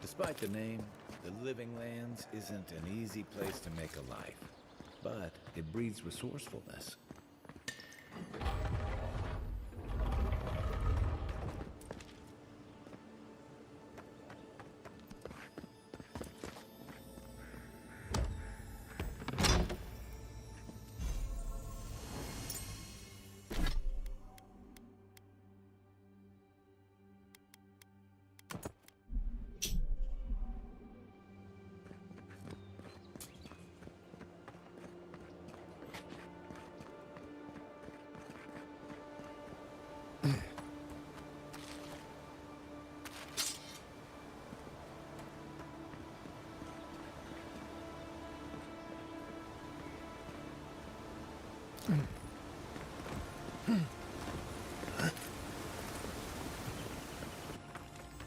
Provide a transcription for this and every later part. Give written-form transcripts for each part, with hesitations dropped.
Despite the name, the Living Lands isn't an easy place to make a life, but it breeds resourcefulness.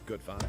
Good find.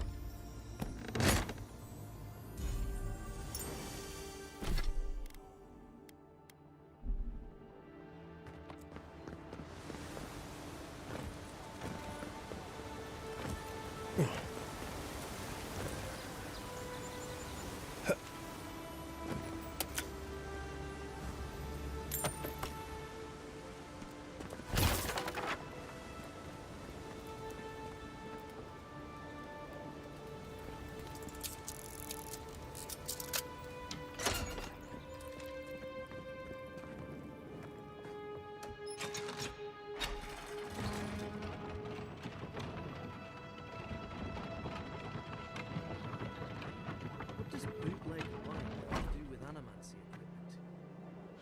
What does bootleg wine have to do with animancy equipment?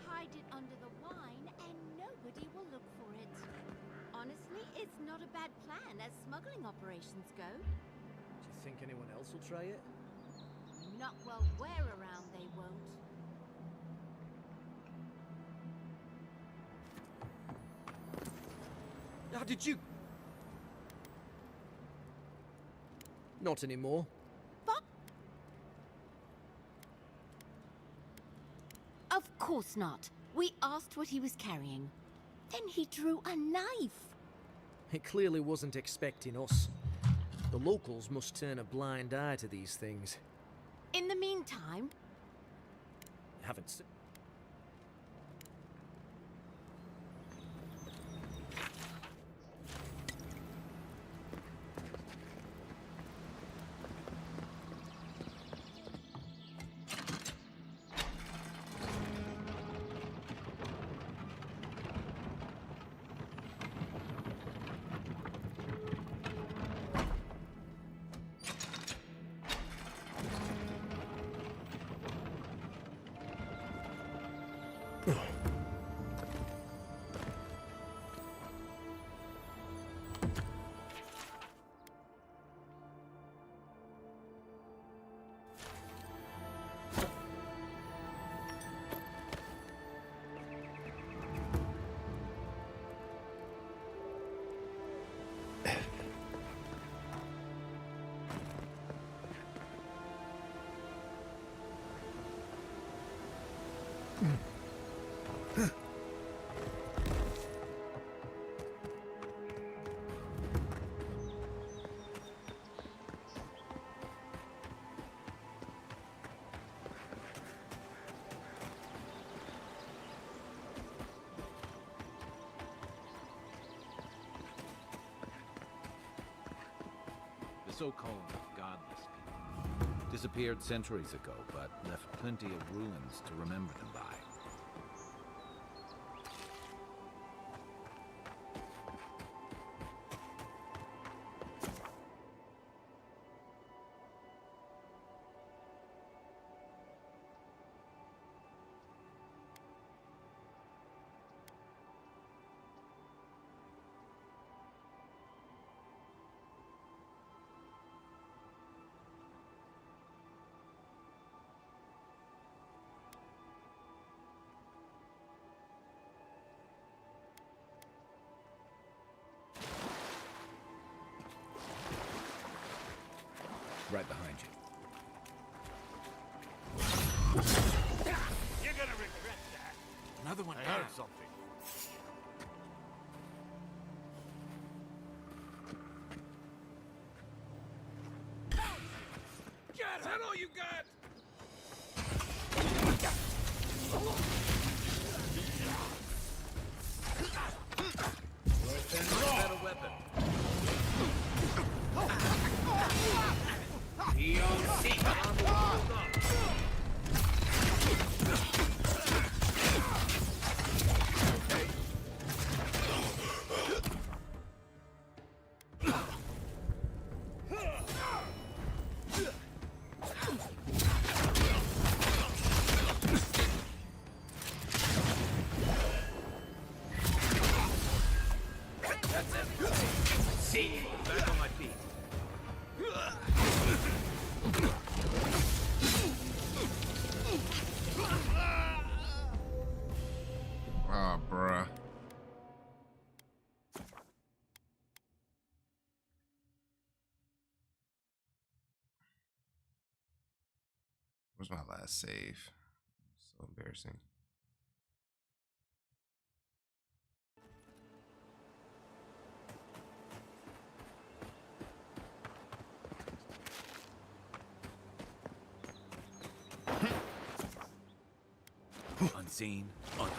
Hide it under the wine and nobody will look for it. Honestly, it's not a bad plan as smuggling operations go. Do you think anyone else will try it? Not while we're around, they won't. How did you... Not anymore. Fuck! Of course not. We asked what he was carrying. Then he drew a knife. It clearly wasn't expecting us. The locals must turn a blind eye to these things. In the meantime, Haven't s- The so-called godless people disappeared centuries ago, but left plenty of ruins to remember them by. Right behind you. You're gonna regret that. Another one I down. heard something. got? Is that all you got? Better weapon. Back on my feet. Oh, bruh. Where's my last save? So embarrassing. Unseen, unknown.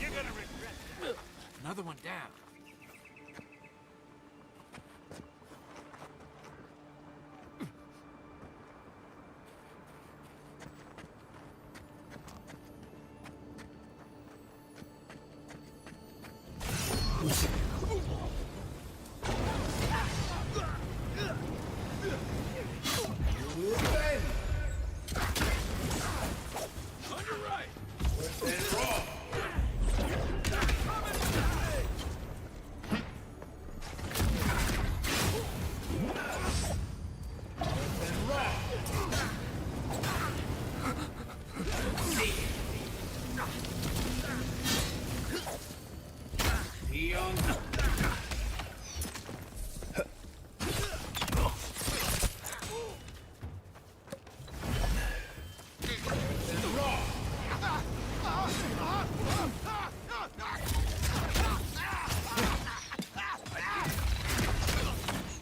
You're gonna regret that. Another one down.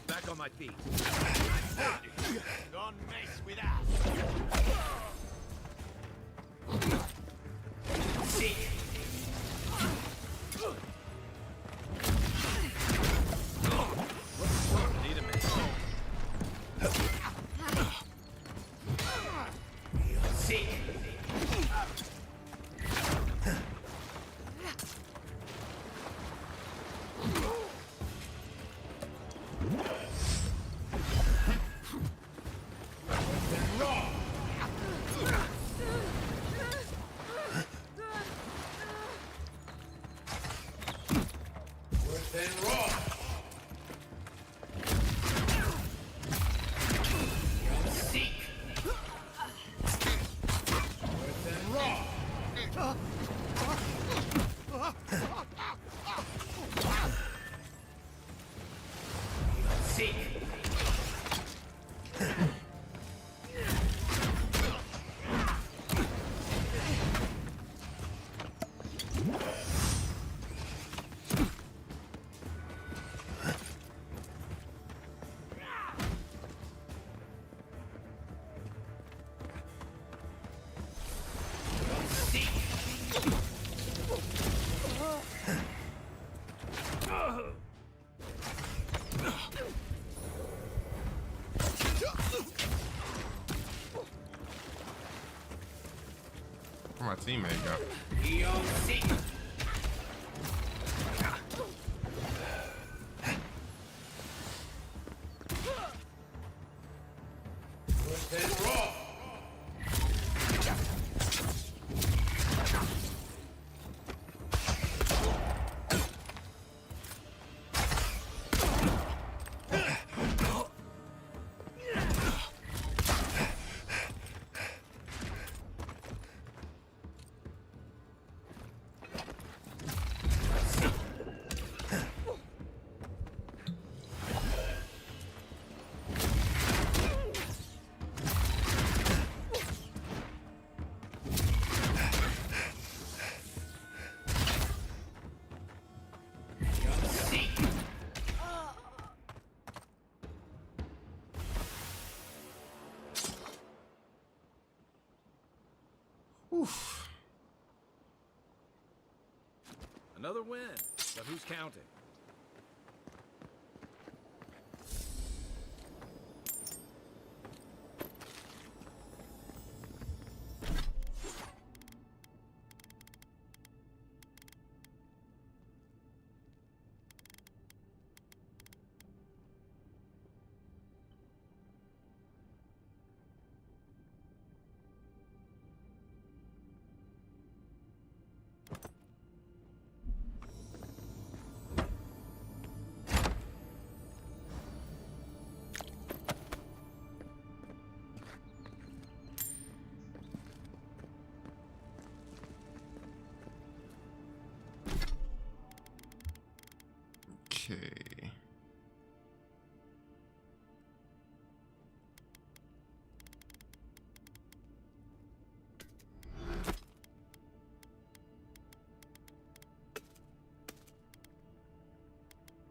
Back on my feet. Don't mess with us. Need a minute. Where'd my teammate go? Another win. But who's counting? Okay.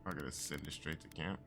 I gotta send it straight to camp.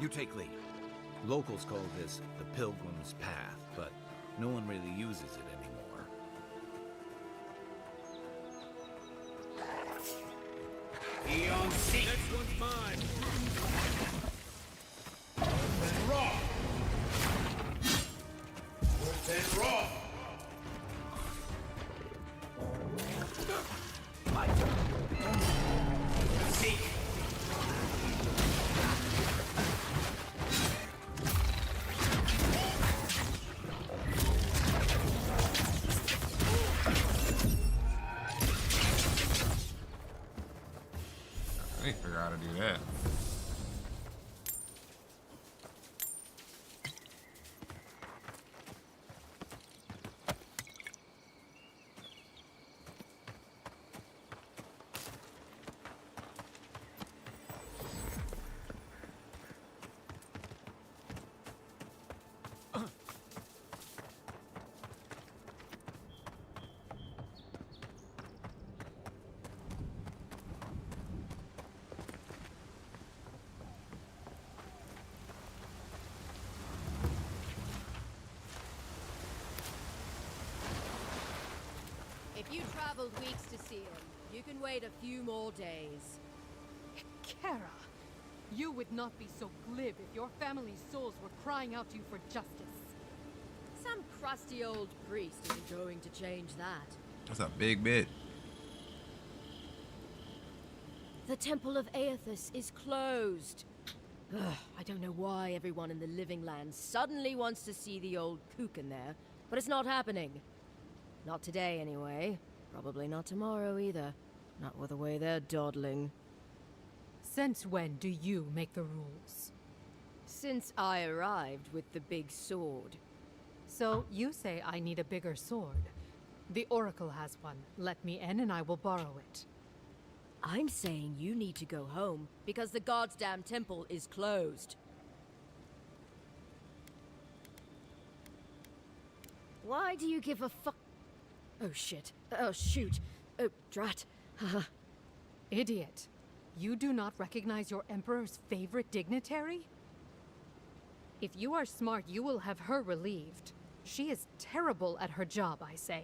You take lead. Locals call this the Pilgrim's Path, but no one really uses it anymore. Eon seek. Next one's mine. And raw. And raw. Seek. I didn't figure out how to do that. If you traveled weeks to see him, you can wait a few more days. Kara, you would not be so glib if your family's souls were crying out to you for justice. Some crusty old priest isn't going to change that. That's a big bit. The Temple of Aethys is closed. Ugh, I don't know why everyone in the Living Land suddenly wants to see the old kook in there, but it's not happening. Not today, anyway. Probably not tomorrow, either. Not with the way they're dawdling. Since when do you make the rules? Since I arrived with the big sword. So you say I need a bigger sword. The Oracle has one. Let me in and I will borrow it. I'm saying you need to go home because the goddamn temple is closed. Why do you give a fuck? Oh shit. Oh shoot. Oh drat. Haha. Idiot. You do not recognize your Emperor's favorite dignitary? If you are smart, you will have her relieved. She is terrible at her job, I say.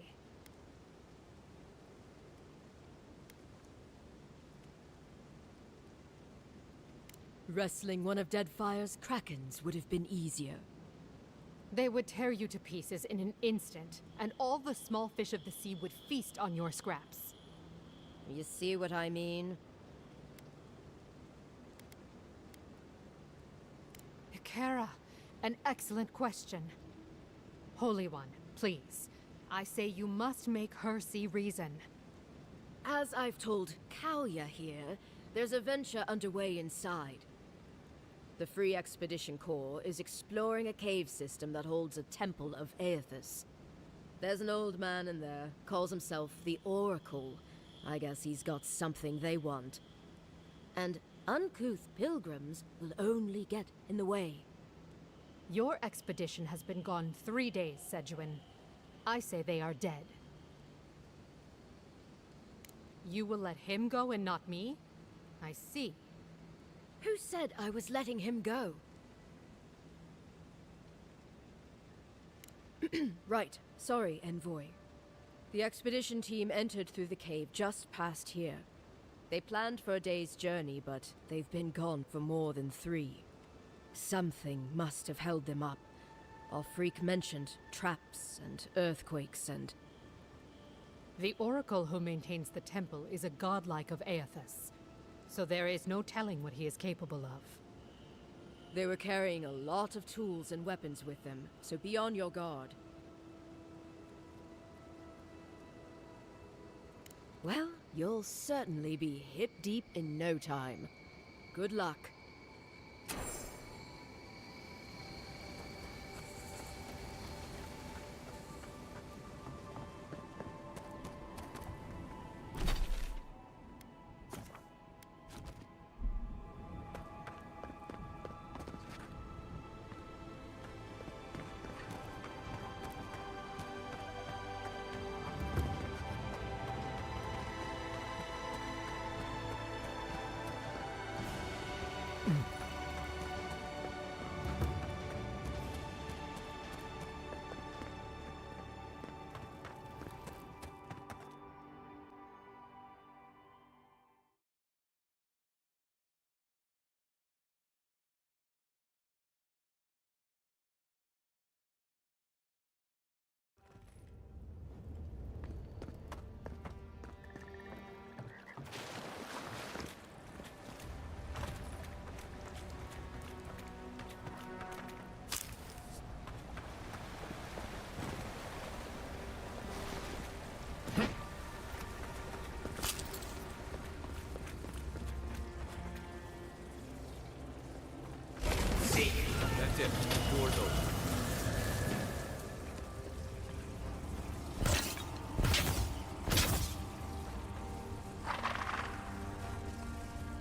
Wrestling one of Deadfire's krakens would have been easier. They would tear you to pieces in an instant, and all the small fish of the sea would feast on your scraps. You see what I mean? Eora, an excellent question. Holy One, please. I say you must make her see reason. As I've told Kalya here, there's a venture underway inside. The Free Expedition Corps is exploring a cave system that holds a temple of Aethys. There's an old man in there, calls himself the Oracle. I guess he's got something they want. And uncouth pilgrims will only get in the way. Your expedition has been gone 3 days, Sejuan. I say they are dead. You will let him go and not me? I see. Who said I was letting him go? Right. Sorry, Envoy. The expedition team entered through the cave just past here. They planned for a day's journey, but they've been gone for more than 3. Something must have held them up. Our freak mentioned traps and earthquakes and... The Oracle who maintains the temple is a godlike of Aethys, so there is no telling what he is capable of. They were carrying a lot of tools and weapons with them, so be on your guard. Well, you'll certainly be hip-deep in no time. Good luck. That's it. Doors open.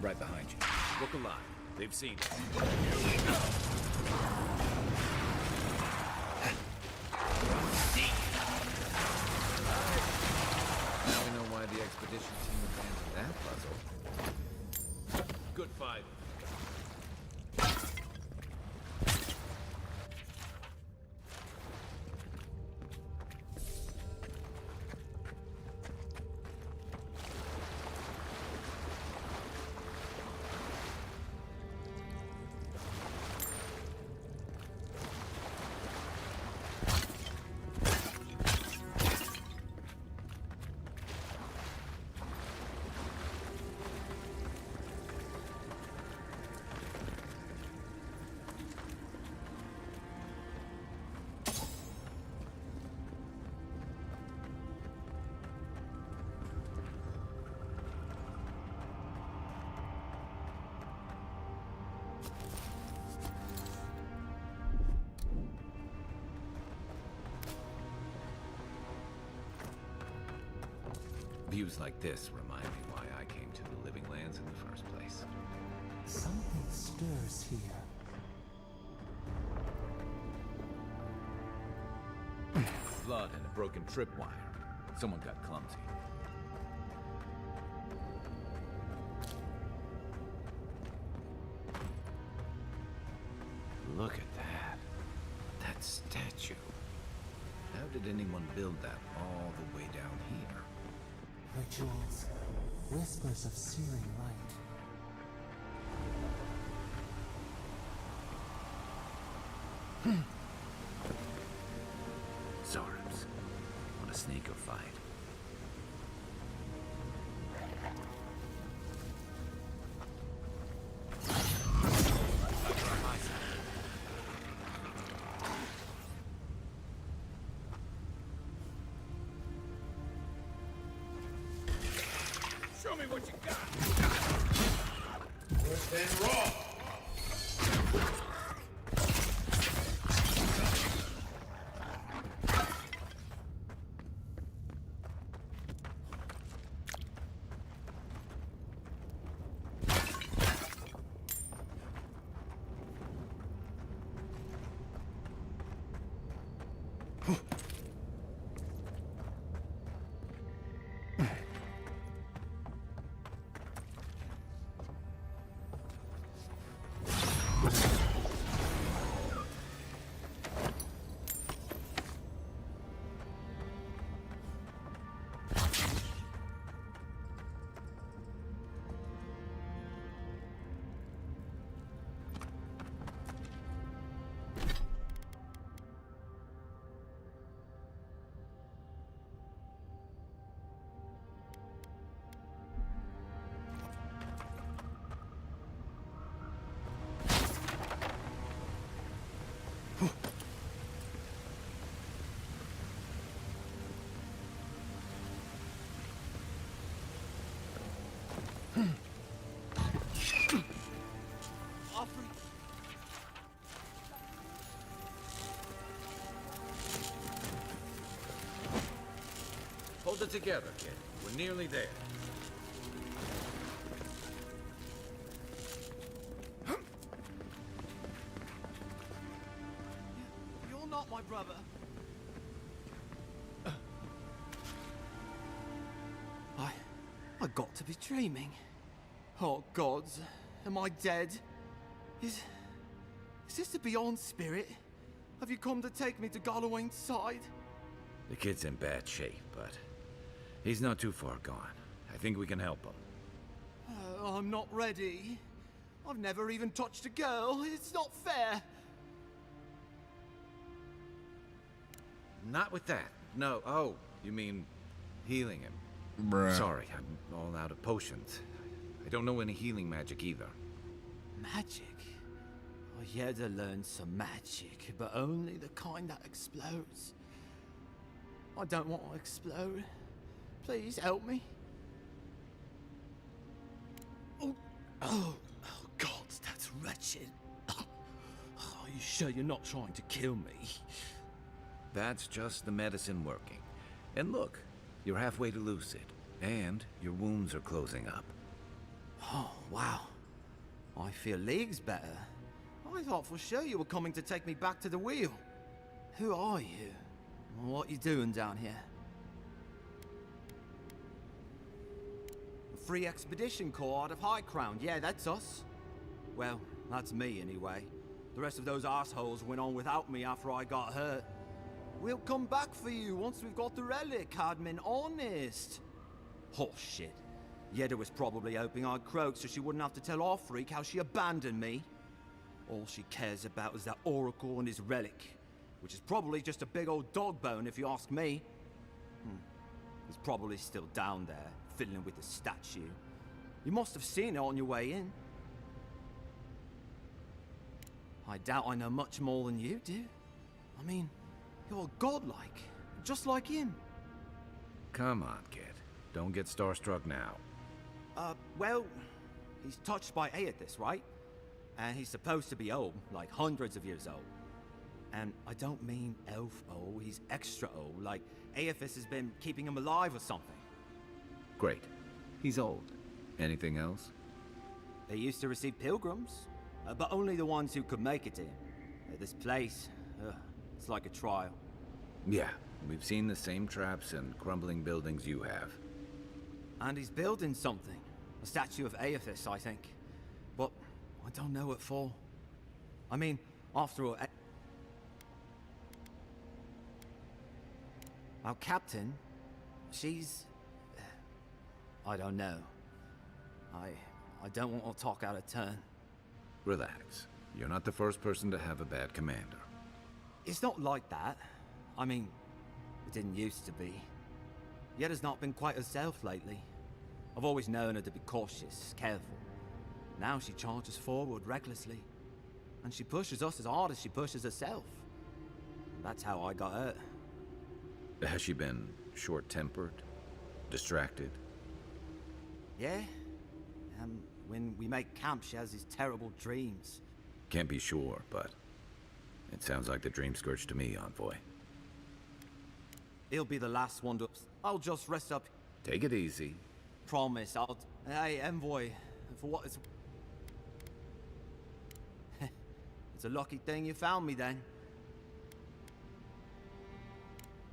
Right behind you. Look alive. They've seen us. Now we know why the expedition team abandoned that puzzle. Good fight. Views like this remind me why I came to the Living Lands in the first place. Something stirs here. Blood and a broken tripwire. Someone got clumsy. Look at that. That statue. How did anyone build that all the way down here? Rituals, whispers of searing light. Zorps. Want to sneak or fight? Show me what you got. Worse than raw. Hold it together, kid. We're nearly there. You're not my brother. I got to be dreaming. Oh gods, am I dead? Is this the Beyond Spirit? Have you come to take me to Galloway's side? The kid's in bad shape, but he's not too far gone. I think we can help him. I'm not ready. I've never even touched a girl. It's not fair. Not with that. No. Oh, you mean healing him? Bruh. Sorry, I'm all out of potions. I don't know any healing magic either. Magic? I had to learn some magic, but only the kind that explodes. I don't want to explode. Please help me. Oh, God, that's wretched. Are you sure you're not trying to kill me? That's just the medicine working. And look, you're halfway to lucid, and your wounds are closing up. Oh, wow. I feel leagues better. I thought for sure you were coming to take me back to the wheel. Who are you? What you doing down here? Free Expedition Corps out of High Crown. Yeah, that's us. Well, that's me anyway. The rest of those assholes went on without me after I got hurt. We'll come back for you once we've got the relic, Admin. Honest. Oh, shit. Yeda was probably hoping I'd croak so she wouldn't have to tell our freak how she abandoned me. All she cares about is that Oracle and his relic, which is probably just a big old dog bone if you ask me. He's probably still down there, fiddling with the statue. You must have seen it on your way in. I doubt I know much more than you do. I mean, you're godlike, just like him. Come on, kid. Don't get starstruck now. Well, he's touched by Aethys, right? And he's supposed to be old, like hundreds of years old. And I don't mean elf old, he's extra old, like Aethys has been keeping him alive or something. Great. He's old. Anything else? They used to receive pilgrims, but only the ones who could make it in. This place, it's like a trial. Yeah, we've seen the same traps and crumbling buildings you have. And he's building something. A statue of Aethys, I think. But I don't know what for. I mean, after all... Our captain, she's... I don't know. I don't want to talk out of turn. Relax. You're not the first person to have a bad commander. It's not like that. I mean, it didn't used to be. Yetta's not been quite herself lately. I've always known her to be cautious, careful. Now she charges forward recklessly. And she pushes us as hard as she pushes herself. And that's how I got hurt. Has she been short-tempered? Distracted? Yeah? When we make camp, she has these terrible dreams. Can't be sure, but it sounds like the dream scourge to me, Envoy. He'll be the last one to... I'll just rest up. Take it easy. Promise, I'll... Hey, Envoy, for what it's... It's a lucky thing you found me then.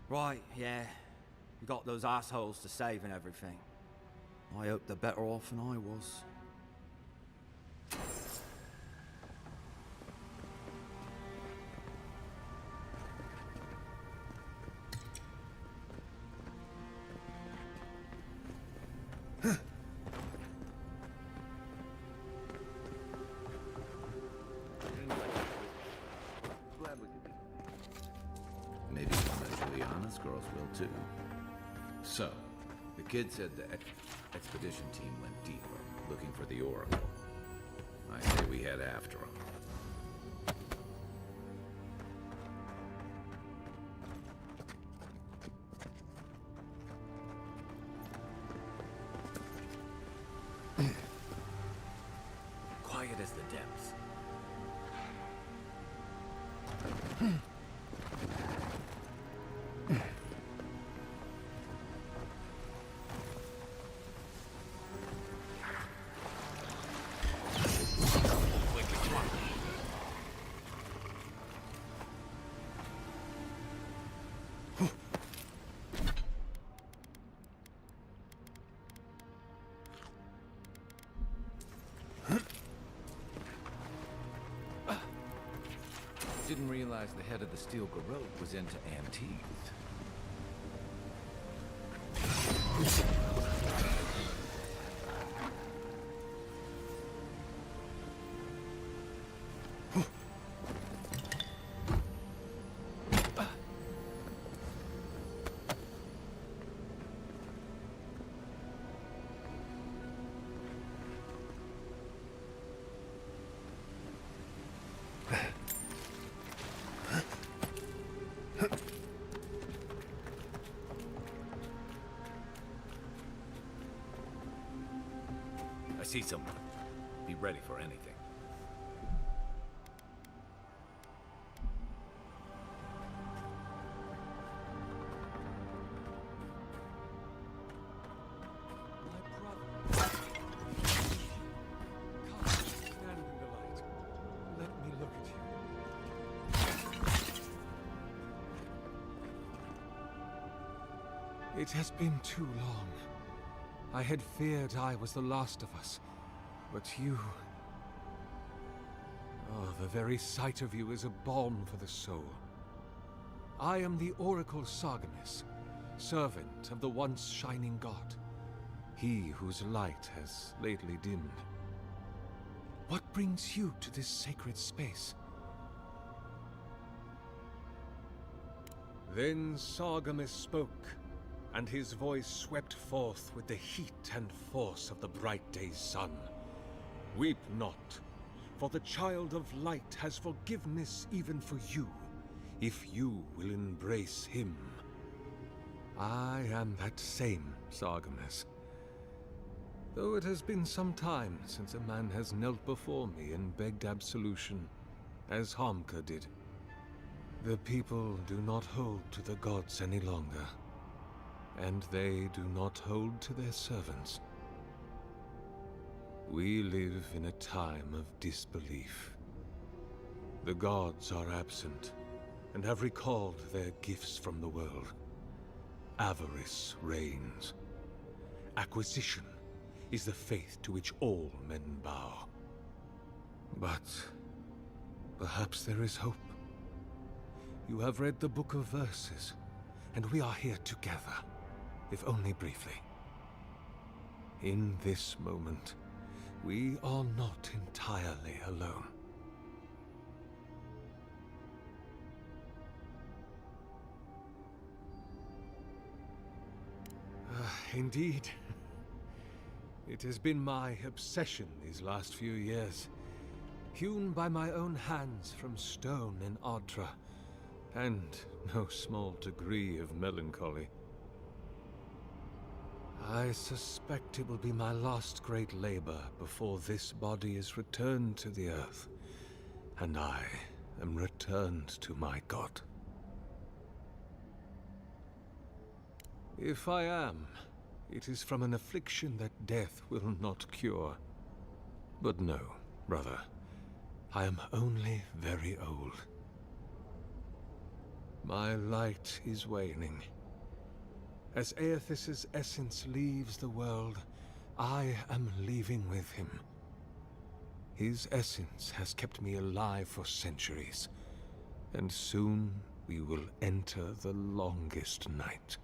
Right, yeah. We got those assholes to save and everything. I hope they're better off than I was. Maybe one of Juliana's girls will too. So, the kid said the expedition team went deeper, looking for the Oracle. I say we head after him. Quiet as the depths. Didn't realize the head of the Steel Garrote was into antiques. I see someone. Be ready for anything. It has been too long. I had feared I was the last of us, but you... Oh, the very sight of you is a balm for the soul. I am the Oracle Sargemus, servant of the once shining god, he whose light has lately dimmed. What brings you to this sacred space? Then Sargemus spoke, and his voice swept forth with the heat and force of the bright day's sun. Weep not, for the child of light has forgiveness even for you, if you will embrace him. I am that same Sargemus. Though it has been some time since a man has knelt before me and begged absolution, as Hamka did. The people do not hold to the gods any longer. and they do not hold to their servants. We live in a time of disbelief. The gods are absent, and have recalled their gifts from the world. Avarice reigns. Acquisition is the faith to which all men bow. But perhaps there is hope. You have read the Book of Verses, and we are here together, if only briefly. In this moment, we are not entirely alone. Indeed. It has been my obsession these last few years. Hewn by my own hands from stone in Ardra, and no small degree of melancholy. I suspect it will be my last great labor before this body is returned to the earth, and I am returned to my god. If I am, it is from an affliction that death will not cure. But no, brother, I am only very old. My light is waning. As Aethys' essence leaves the world, I am leaving with him. His essence has kept me alive for centuries, and soon we will enter the longest night.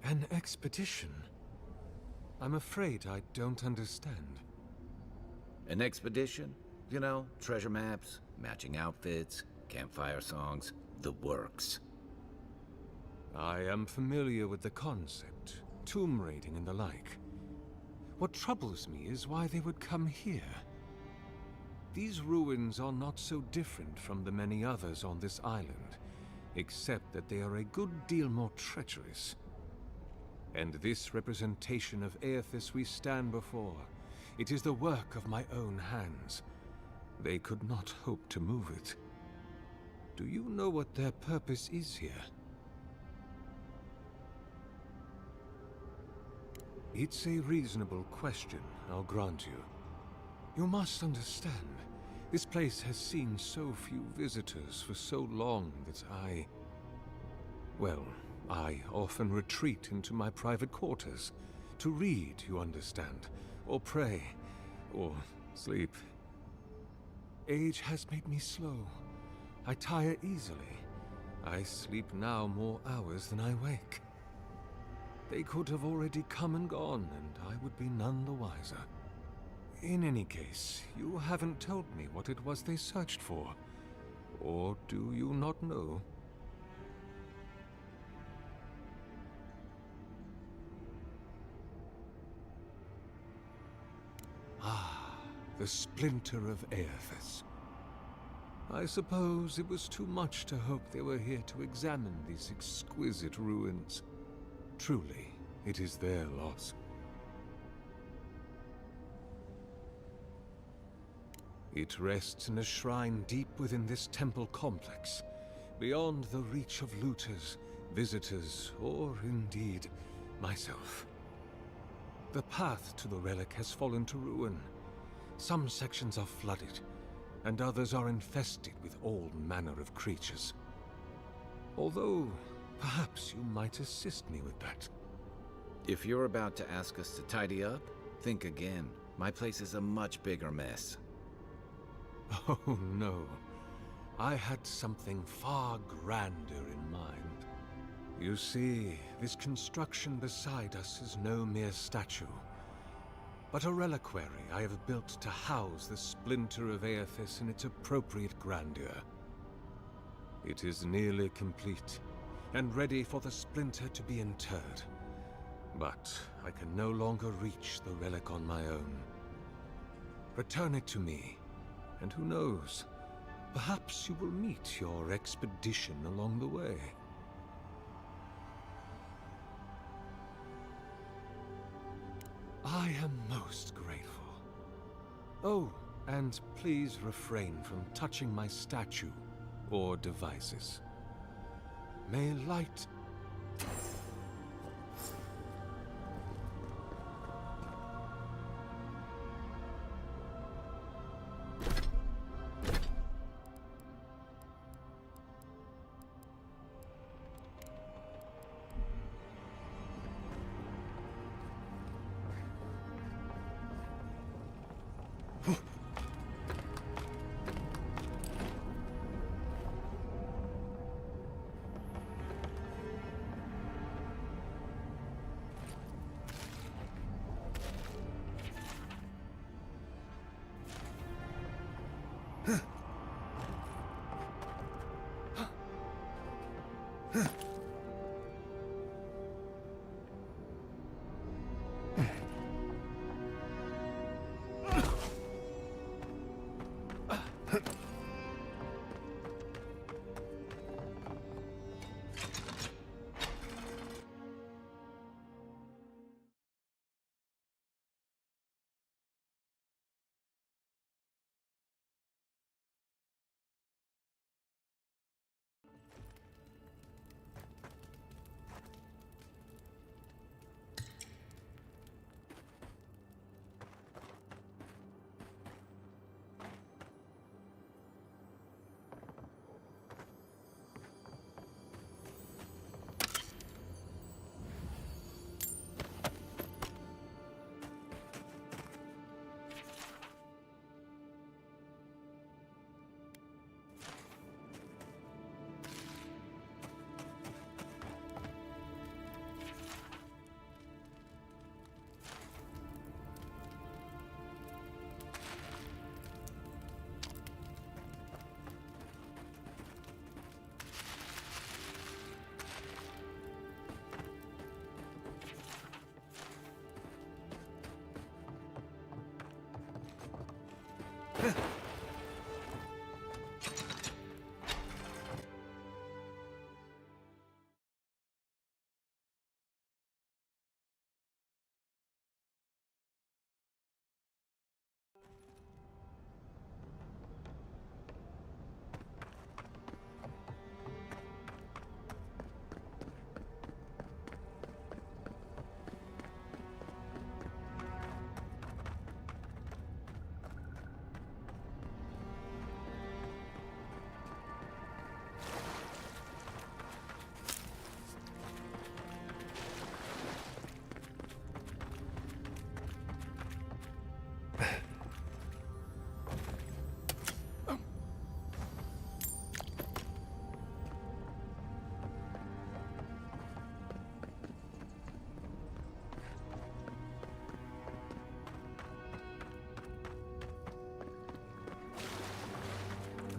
An expedition? I'm afraid I don't understand. An expedition? You know, treasure maps, matching outfits, campfire songs, the works. I am familiar with the concept, tomb raiding and the like. What troubles me is why they would come here. These ruins are not so different from the many others on this island, except that they are a good deal more treacherous. And this representation of Aethys we stand before, it is the work of my own hands. They could not hope to move it. Do you know what their purpose is here? It's a reasonable question, I'll grant you. You must understand, this place has seen so few visitors for so long that well, I often retreat into my private quarters. To read, you understand, or pray, or sleep. Age has made me slow. I tire easily. I sleep now more hours than I wake. They could have already come and gone, and I would be none the wiser. In any case, you haven't told me what it was they searched for. Or do you not know? Ah, the splinter of Aethys. I suppose it was too much to hope they were here to examine these exquisite ruins. Truly, it is their loss. It rests in a shrine deep within this temple complex, beyond the reach of looters, visitors, or indeed, myself. The path to the relic has fallen to ruin. Some sections are flooded, and others are infested with all manner of creatures. Although, perhaps you might assist me with that. If you're about to ask us to tidy up, think again. My place is a much bigger mess. Oh no. I had something far grander in mind. You see, this construction beside us is no mere statue, but a reliquary I have built to house the splinter of Aethys in its appropriate grandeur. It is nearly complete, and ready for the splinter to be interred. But I can no longer reach the relic on my own. Return it to me, and who knows, perhaps you will meet your expedition along the way. I am most grateful. Oh, And please refrain from touching my statue or devices. May light...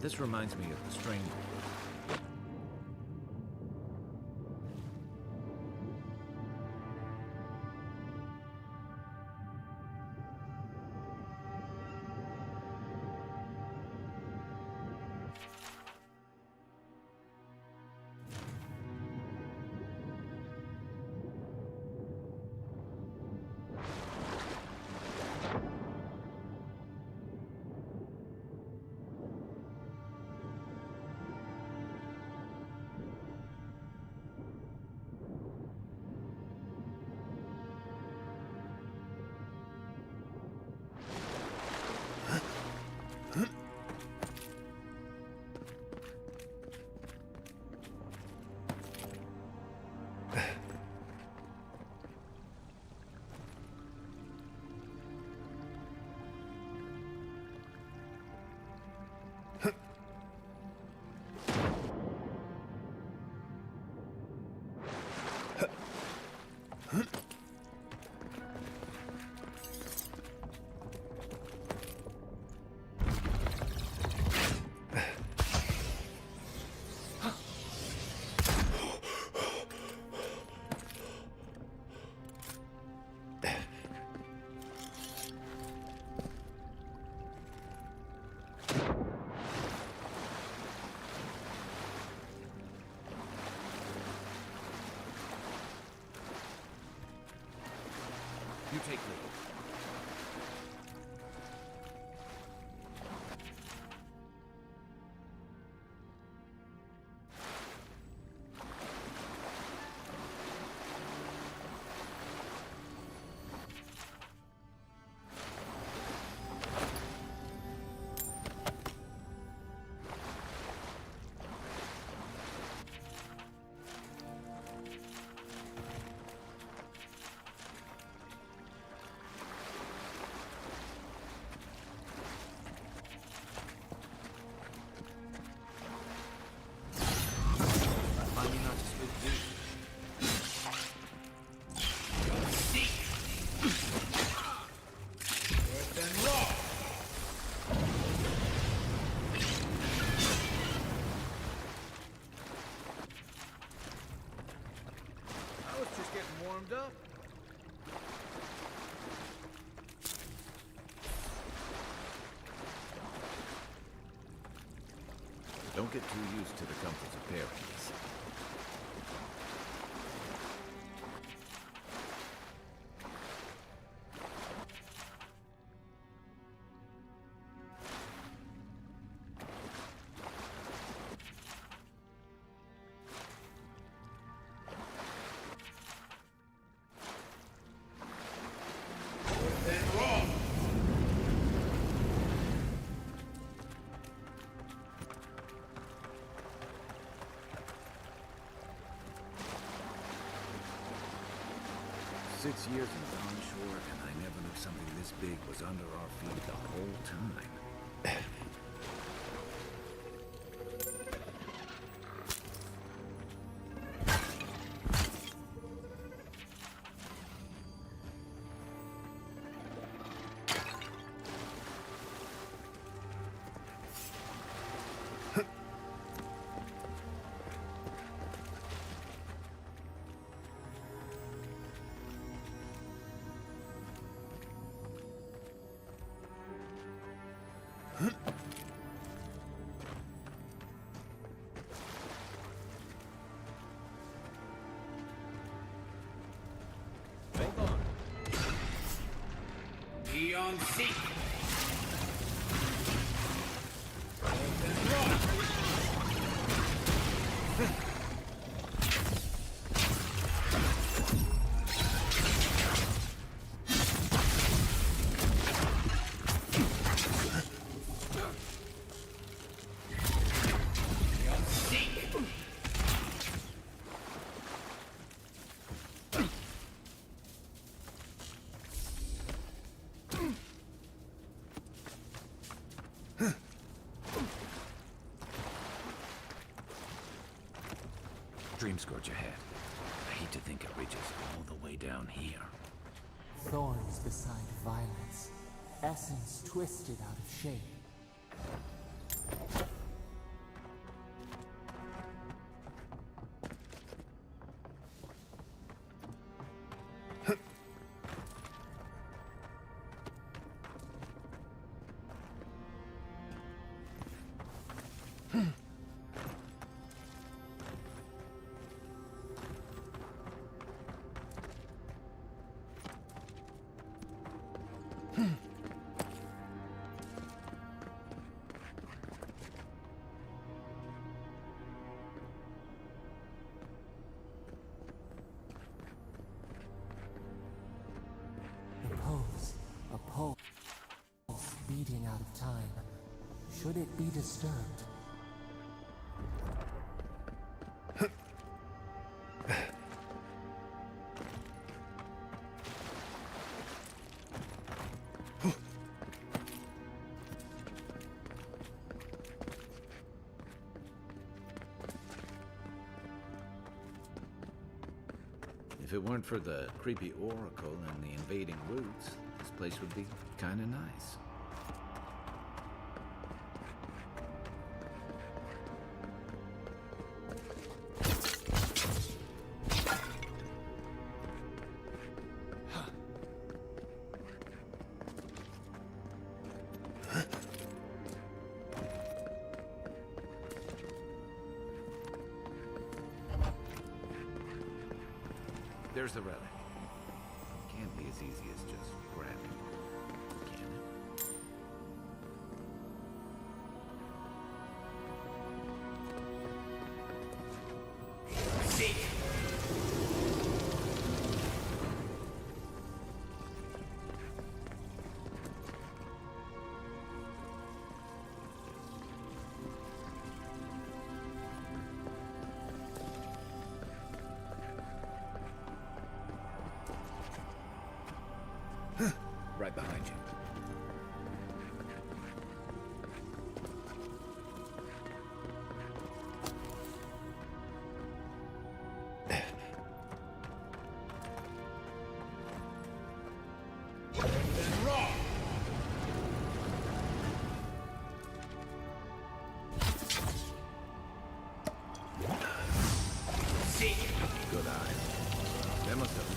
This reminds me of the stranger. You take lead. getting warmed up. Don't get too used to the comforts of paradise. Then raw. Six years in Dawn Shore, and I never knew something this big was under our feet the whole time. Hold on. Eon Seek. Then raw. Eon Seek. Dream scourge ahead. I hate to think it reaches all the way down here. Thorns beside violence. Essence twisted out of shape. A pulse beating out of time. Should it be disturbed? If it weren't for the creepy oracle and the invading roots, this place would be kinda nice. There's the relic. Can't be as easy as just grabbing it, can it? Seek. Right behind you. Then raw. Seek. Good eye. That must have been.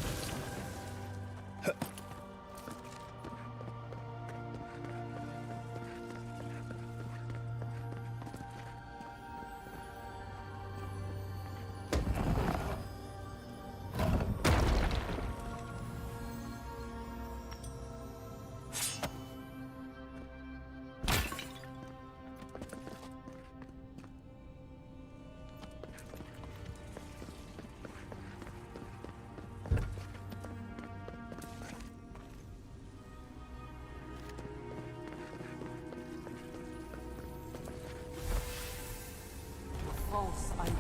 False item.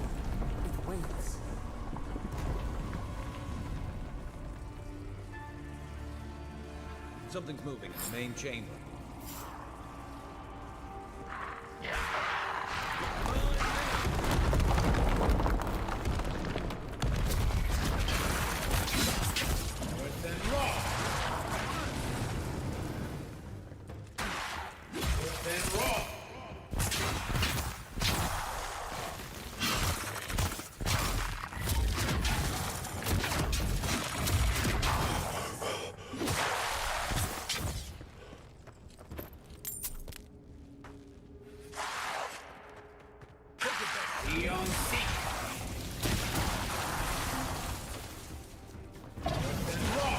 It waits. Something's moving in the main chamber. Worse than raw. Worse than raw. Beyond seek. Worse than raw.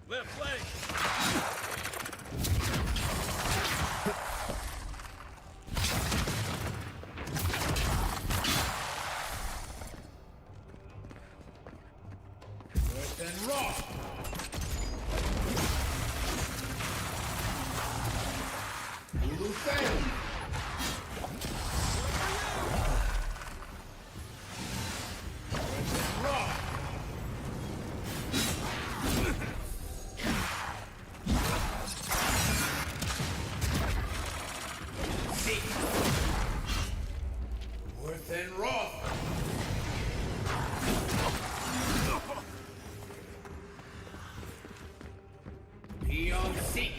Left leg! Worse than raw. Lulu Fan. Worse than raw. Seek. Worse than raw. Beyond seek.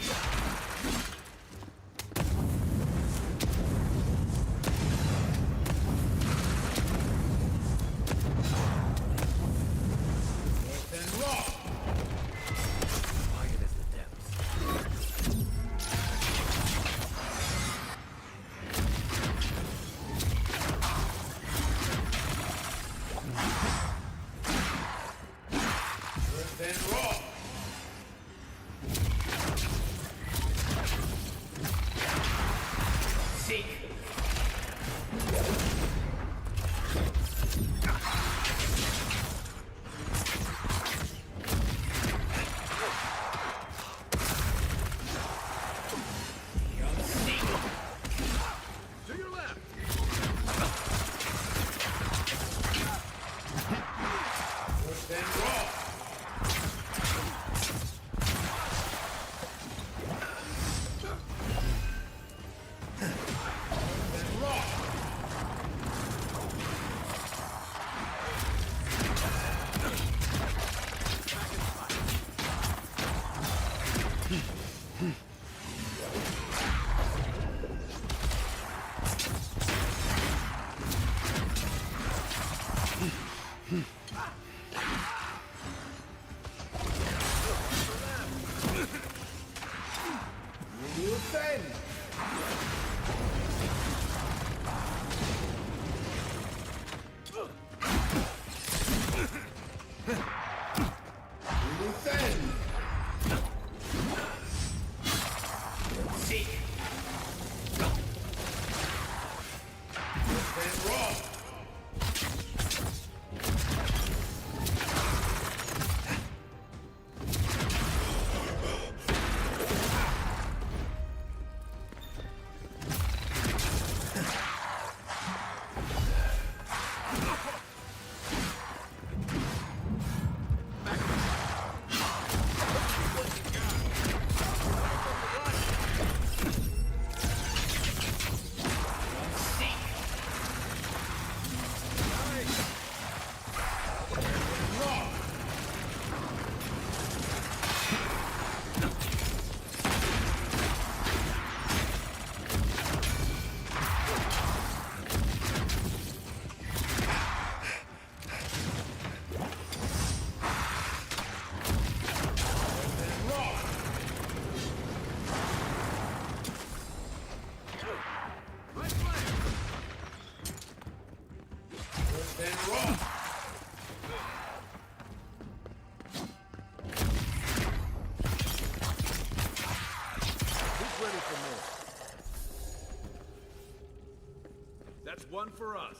Worse than raw. Quiet as the depths. Worse than raw. Seek. Beyond seek. To your left! Worse than raw. Worse than raw. Lulu Fan. Lulu Fan. Seek. Worse than raw. That's one for us.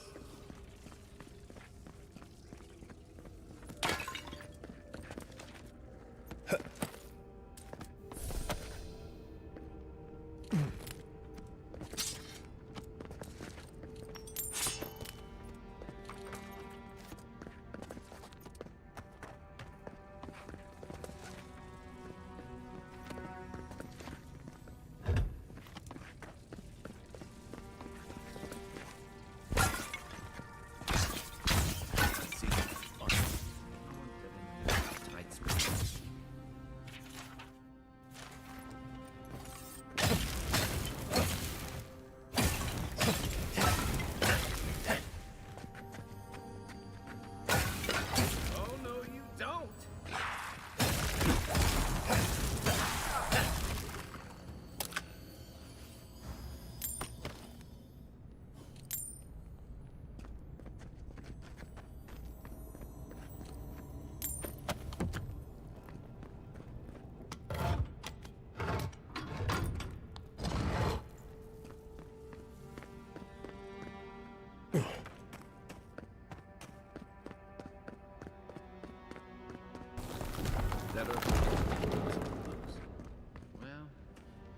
Well,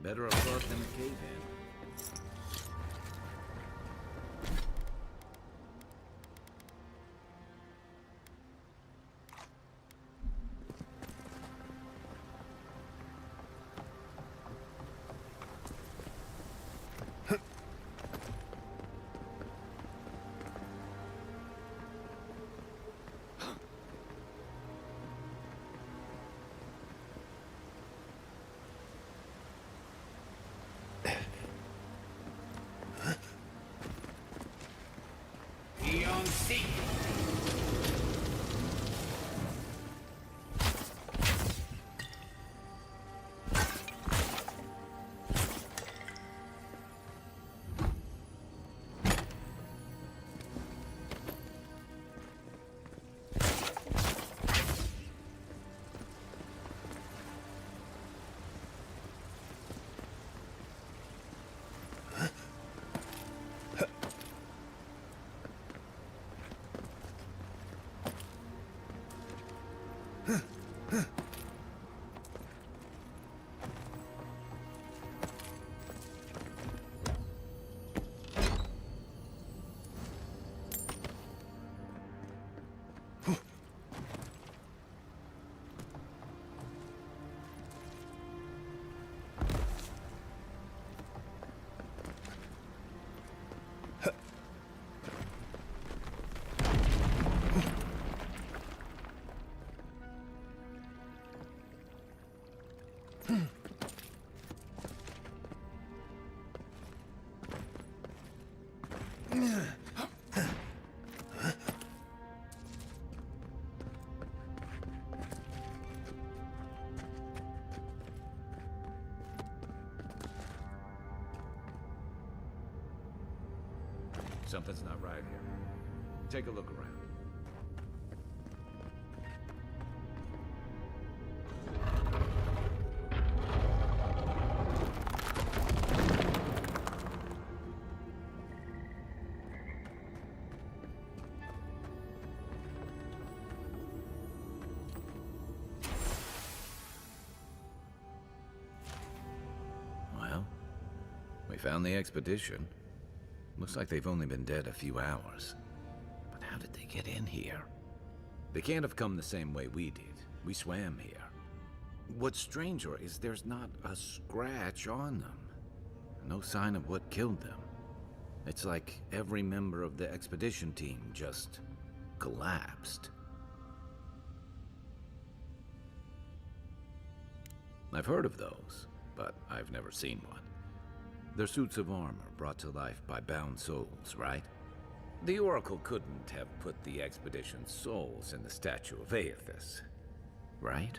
better a plug than a cave-in. Something's not right here. Take a look around. Well, we found the expedition. Looks like they've only been dead a few hours. But how did they get in here? They can't have come the same way we did. We swam here. What's stranger is there's not a scratch on them. No sign of what killed them. It's like every member of the expedition team just collapsed. I've heard of those, but I've never seen one. They're suits of armor brought to life by bound souls, right? The Oracle couldn't have put the expedition's souls in the statue of Aethys, right?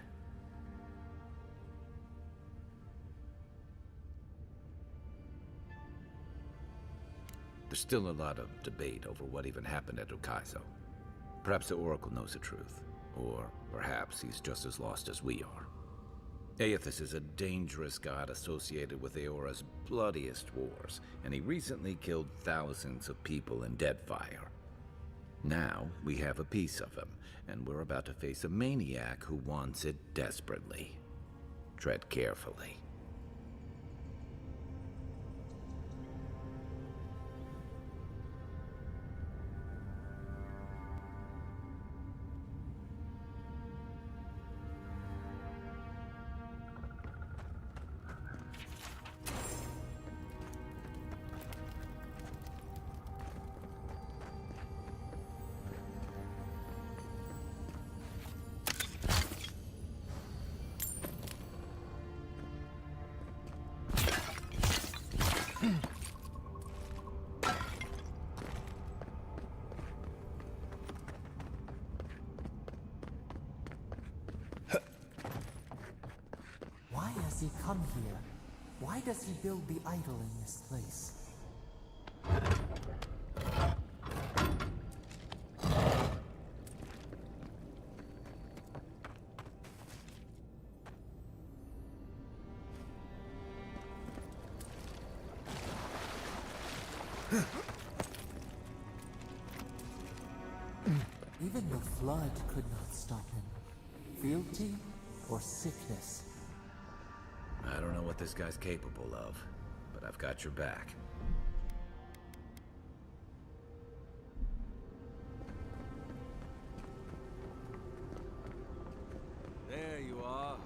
There's still a lot of debate over what even happened at Ukaizo. Perhaps the Oracle knows the truth, or perhaps he's just as lost as we are. Aethys is a dangerous god associated with Eora's bloodiest wars, and he recently killed thousands of people in Deadfire. Now, we have a piece of him, and we're about to face a maniac who wants it desperately. Tread carefully. Why has he come here? Why does he build the idol in this place? Even the flood could not stop him. Fealty or sickness? I don't know what this guy's capable of, but I've got your back. There you are.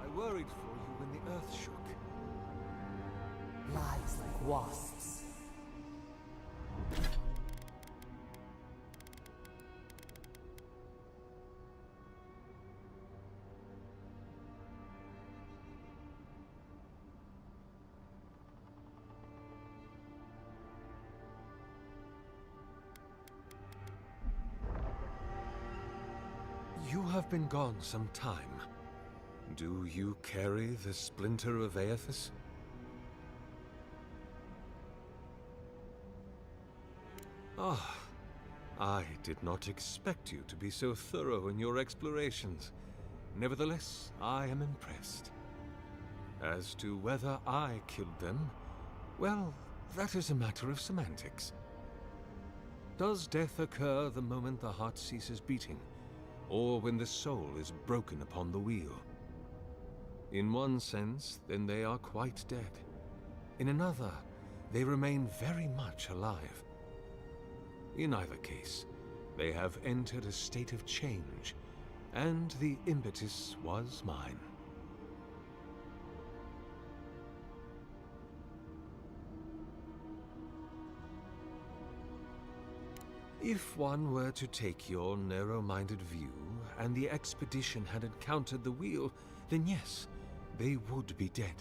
I worried for you when the earth shook. Lies like wasps. You have been gone some time. Do you carry the splinter of Aethys? Ah, I did not expect you to be so thorough in your explorations. Nevertheless, I am impressed. As to whether I killed them, well, that is a matter of semantics. Does death occur the moment the heart ceases beating, or when the soul is broken upon the wheel? In one sense, then they are quite dead. In another, they remain very much alive. In either case, they have entered a state of change, and the impetus was mine. If one were to take your narrow-minded view, and the expedition had encountered the wheel, then yes, they would be dead.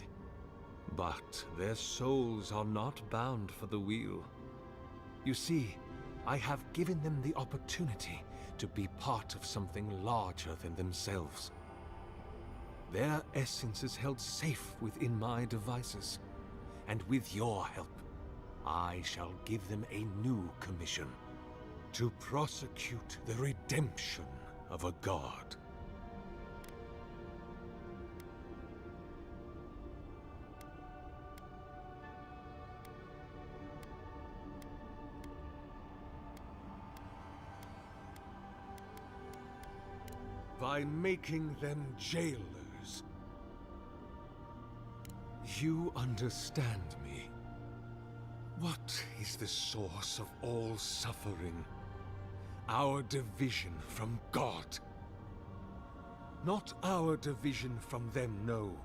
But their souls are not bound for the wheel. You see, I have given them the opportunity to be part of something larger than themselves. Their essence is held safe within my devices, and with your help, I shall give them a new commission: to prosecute the redemption of a god. By making them jailers. You understand me. What is the source of all suffering? Our division from God. Not our division from them, no,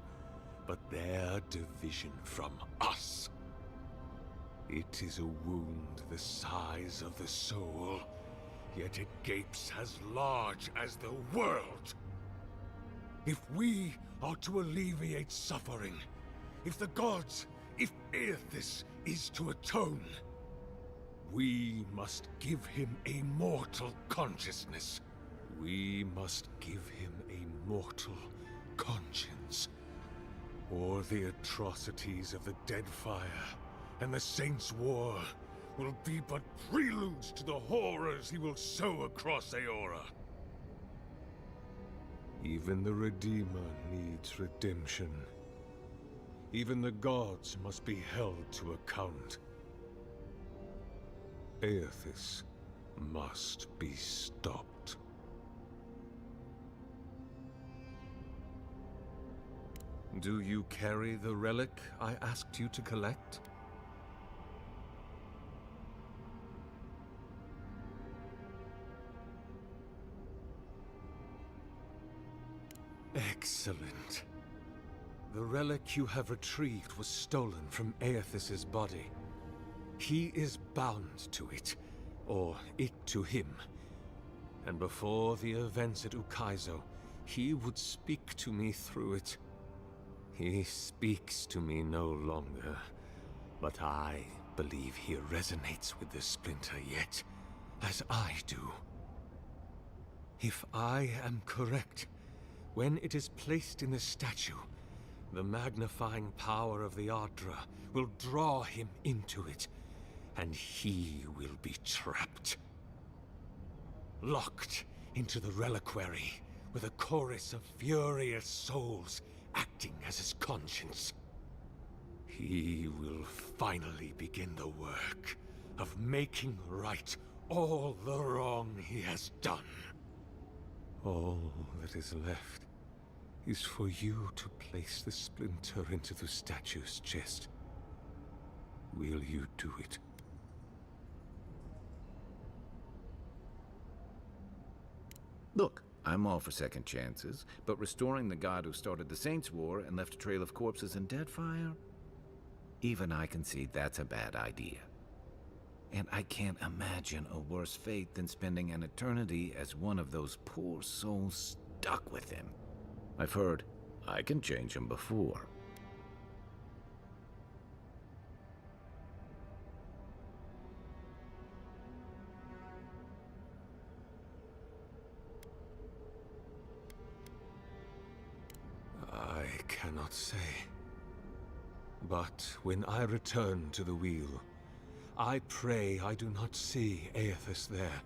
but their division from us. It is a wound the size of the soul, yet it gapes as large as the world. If we are to alleviate suffering, if the gods, if Aethys is to atone, we must give him a mortal consciousness. We must give him a mortal conscience. Or the atrocities of the Deadfire and the Saints' War will be but preludes to the horrors he will sow across Eora. Even the Redeemer needs redemption. Even the gods must be held to account. Aethys must be stopped. Do you carry the relic I asked you to collect? Excellent. The relic you have retrieved was stolen from Aethys' body. He is bound to it, or it to him. And before the events at Ukaizo, he would speak to me through it. He speaks to me no longer, but I believe he resonates with the splinter yet, as I do. If I am correct, when it is placed in the statue, the magnifying power of the Ardra will draw him into it, and he will be trapped. Locked into the reliquary with a chorus of furious souls acting as his conscience. He will finally begin the work of making right all the wrong he has done. All that is left is for you to place the splinter into the statue's chest. Will you do it? Look, I'm all for second chances, but restoring the god who started the Saints' War and left a trail of corpses and deadfire? Even I can see that's a bad idea. And I can't imagine a worse fate than spending an eternity as one of those poor souls stuck with him. I've heard I can change him before. I cannot say. But when I return to the wheel, I pray I do not see Aethys there,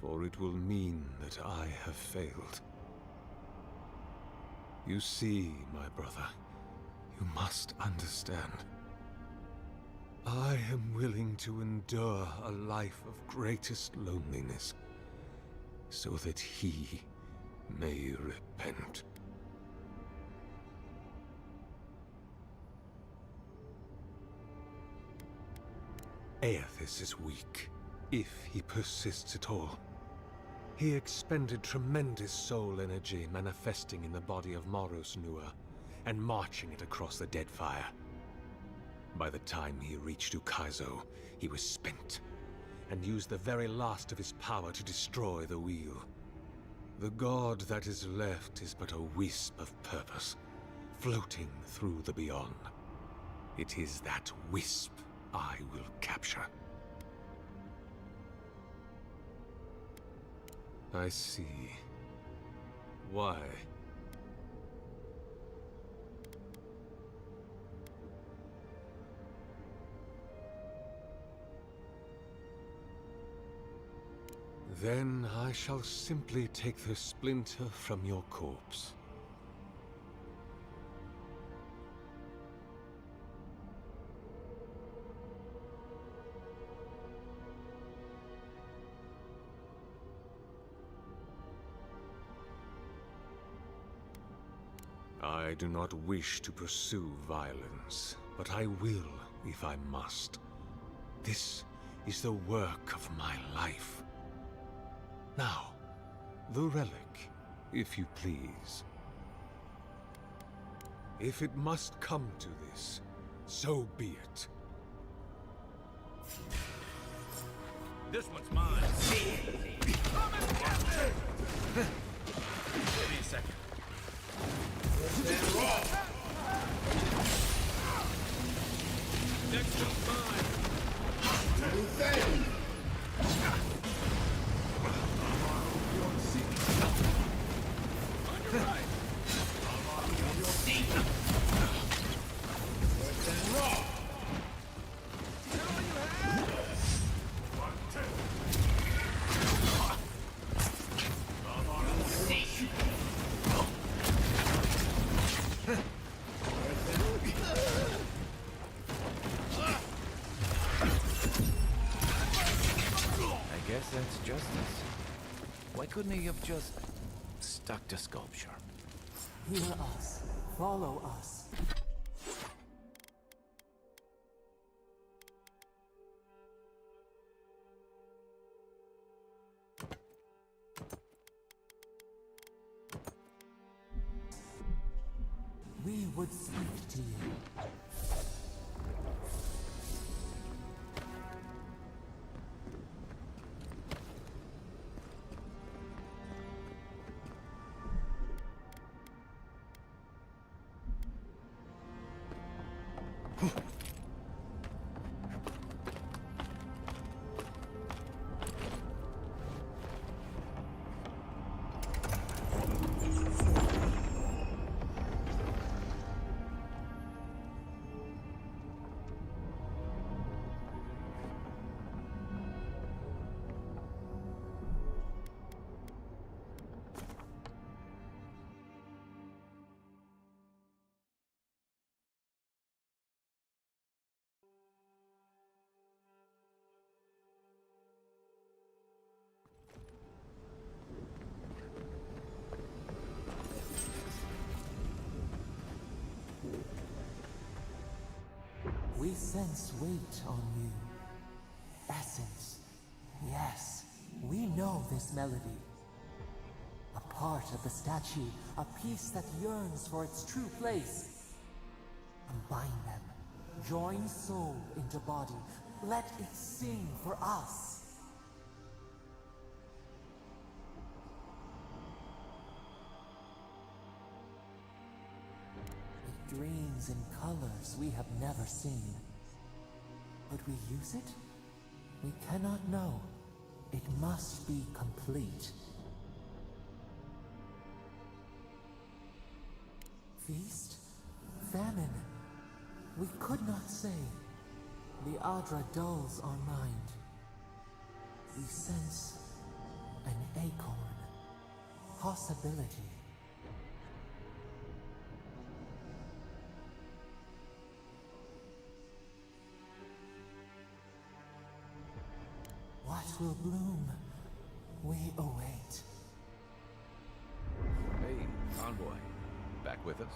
for it will mean that I have failed. You see, my brother, you must understand. I am willing to endure a life of greatest loneliness, so that he may repent. Aethys is weak, if he persists at all. He expended tremendous soul energy manifesting in the body of Moros Nua and marching it across the Deadfire. By the time he reached Ukaizo, he was spent, and used the very last of his power to destroy the wheel. The god that is left is but a wisp of purpose, floating through the beyond. It is that wisp I will capture. I see. Why? Then I shall simply take the splinter from your corpse. I do not wish to pursue violence, but I will if I must. This is the work of my life. Now, the relic, if you please. If it must come to this, so be it. This one's mine. Give me a second. Next one's mine. On your right. justice. Why couldn't he have just stuck to sculpture? Hear us. Follow us. We would speak to you. We sense weight on you. Essence. Yes, we know this melody. A part of the statue, a piece that yearns for its true place. Combine them. Join soul into body. Let it sing for us. It dreams in colors we have never seen. But we use it? We cannot know. It must be complete. Feast? Famine? We could not say. The Adra dulls our mind. We sense an acorn. Possibility. What will bloom? We await. Hey, Envoy. Back with us?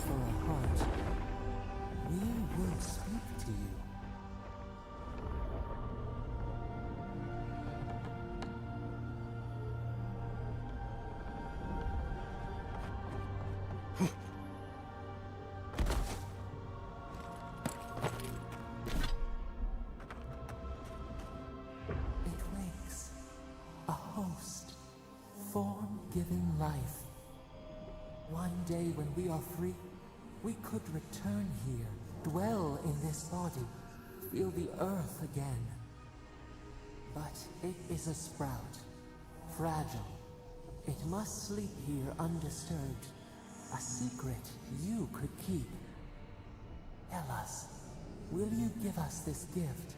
For a heart, we will speak to you. It wakes, a host, form-giving life. One day when we are free, we could return here, dwell in this body, feel the earth again. But it is a sprout, fragile. It must sleep here undisturbed. A secret you could keep. Tell us, will you give us this gift?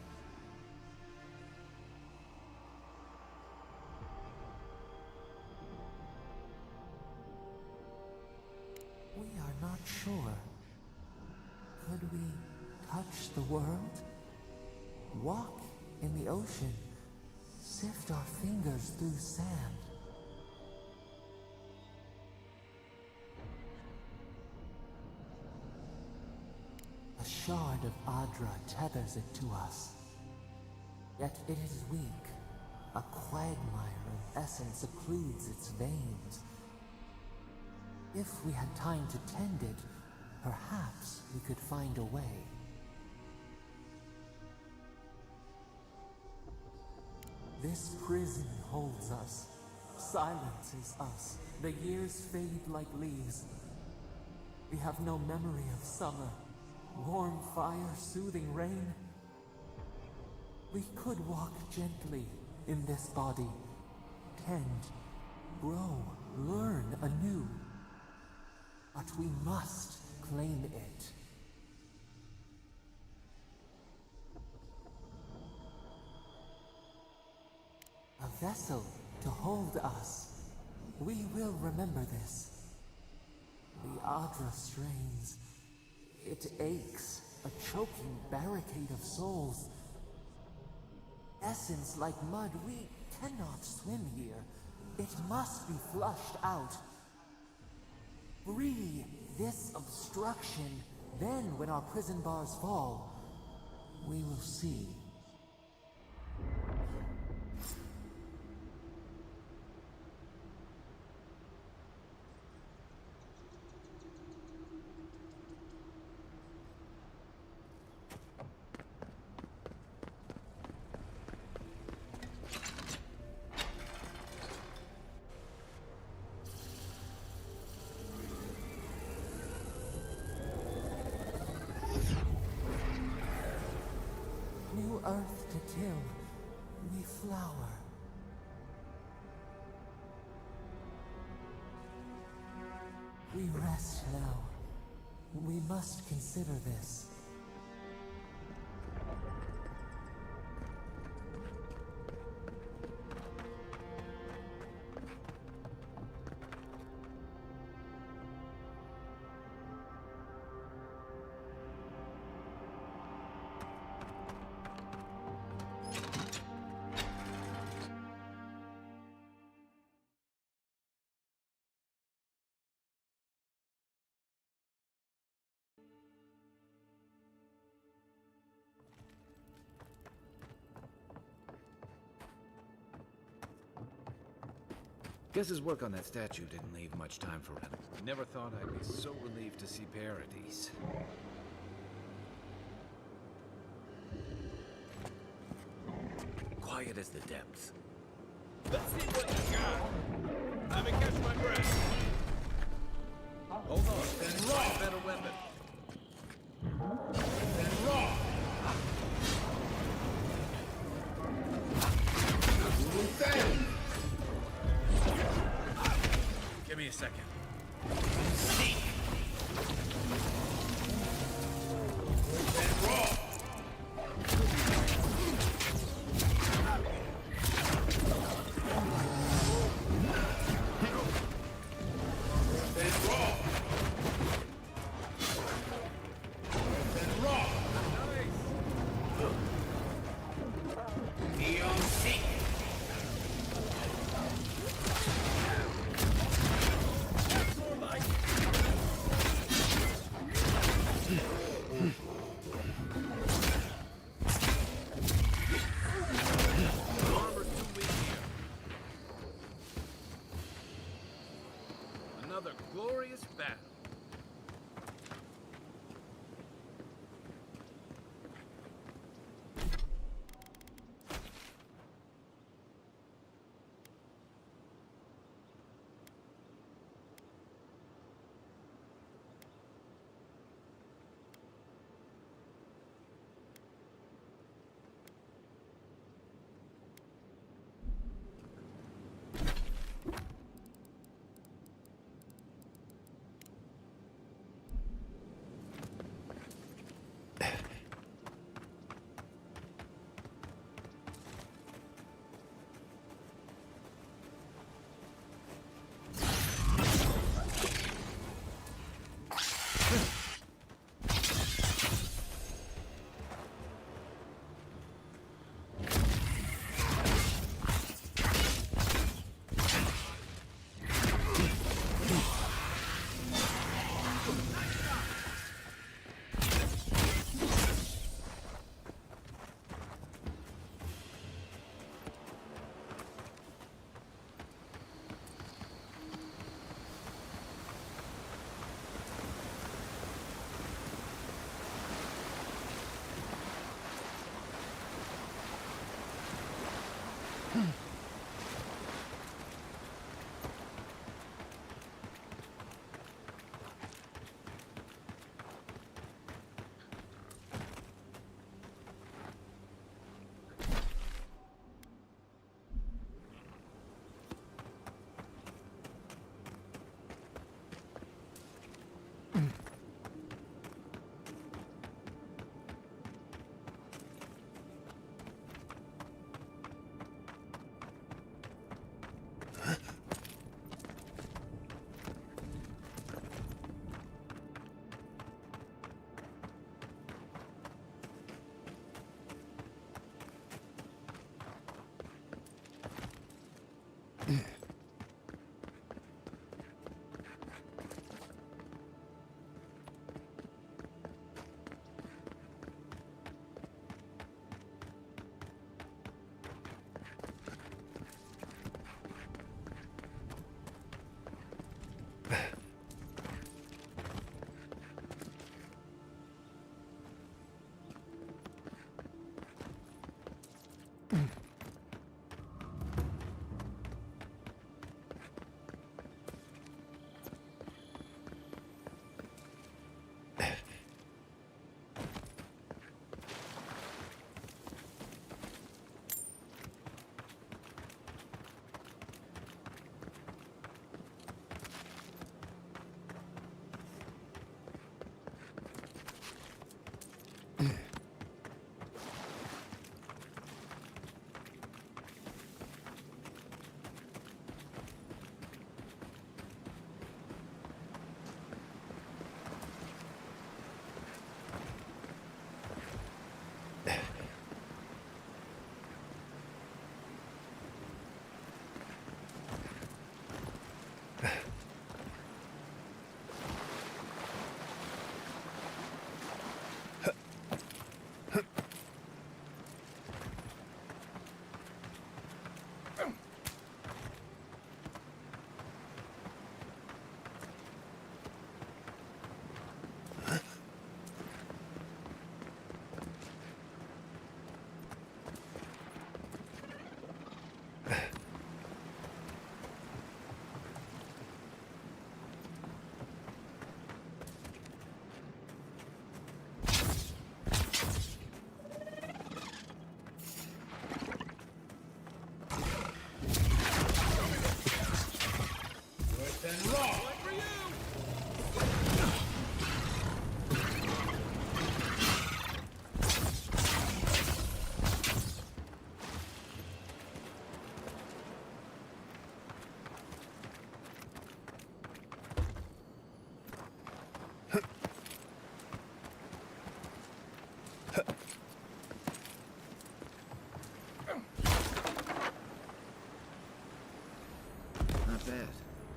We are not sure. Could we touch the world? Walk in the ocean? Sift our fingers through sand? A shard of Adra tethers it to us. Yet it is weak. A quagmire of essence occludes its veins. If we had time to tend it, perhaps we could find a way. This prison holds us, silences us. The years fade like leaves. We have no memory of summer, warm fire, soothing rain. We could walk gently in this body, tend, grow, learn anew. But we must claim it. A vessel to hold us. We will remember this. The Adra strains. It aches, a choking barricade of souls. Essence like mud, we cannot swim here. It must be flushed out. Free this obstruction. Then, when our prison bars fall, we will see. New earth to till, we flower. We rest now. We must consider this. Guess his work on that statue didn't leave much time for him. Never thought I'd be so relieved to see Paradise. Quiet as the depths. Let's see what you got. Let me catch my breath. Hold on, then find a better weapon. Then raw. Defend. Give me a second. Then raw. Another glorious battle.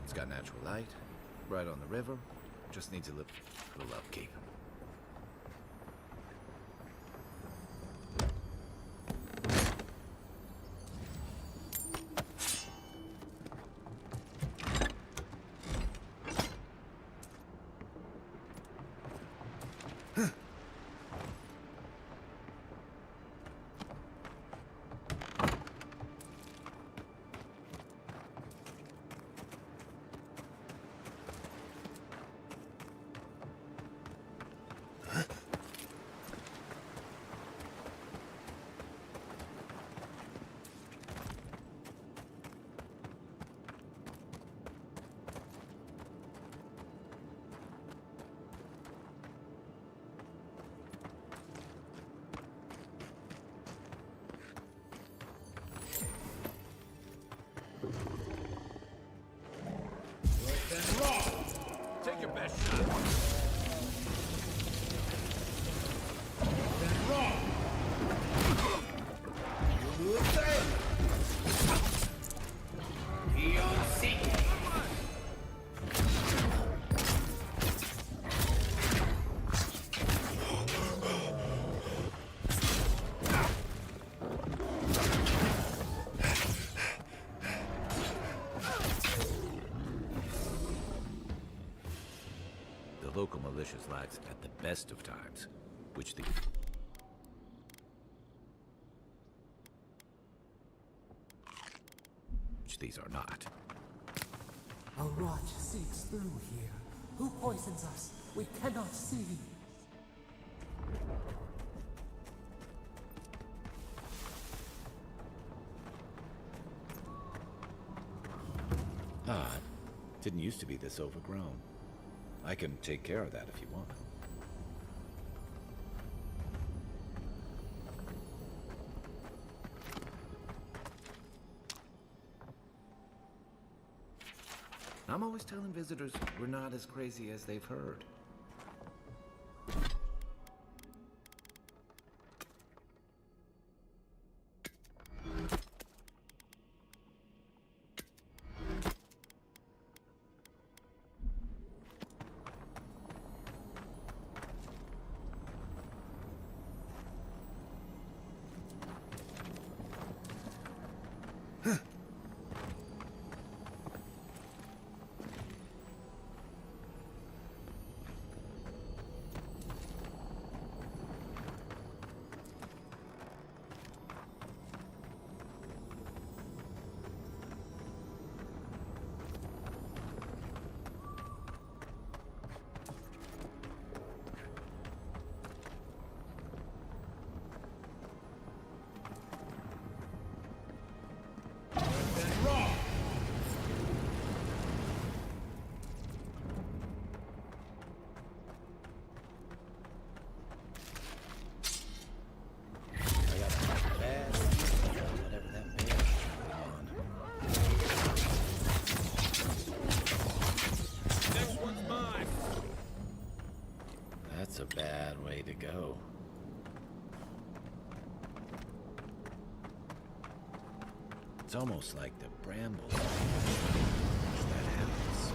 It's got natural light, right on the river. Just needs a little upkeep. Take your best shot. Then roll. You do it same. He on seat. The local militia's lax at the best of times, which these are not. A rot seeps through here. Who poisons us? We cannot see. Odd. Didn't used to be this overgrown. I can take care of that if you want. I'm always telling visitors we're not as crazy as they've heard. That's a bad way to go. It's almost like the brambles. That happens.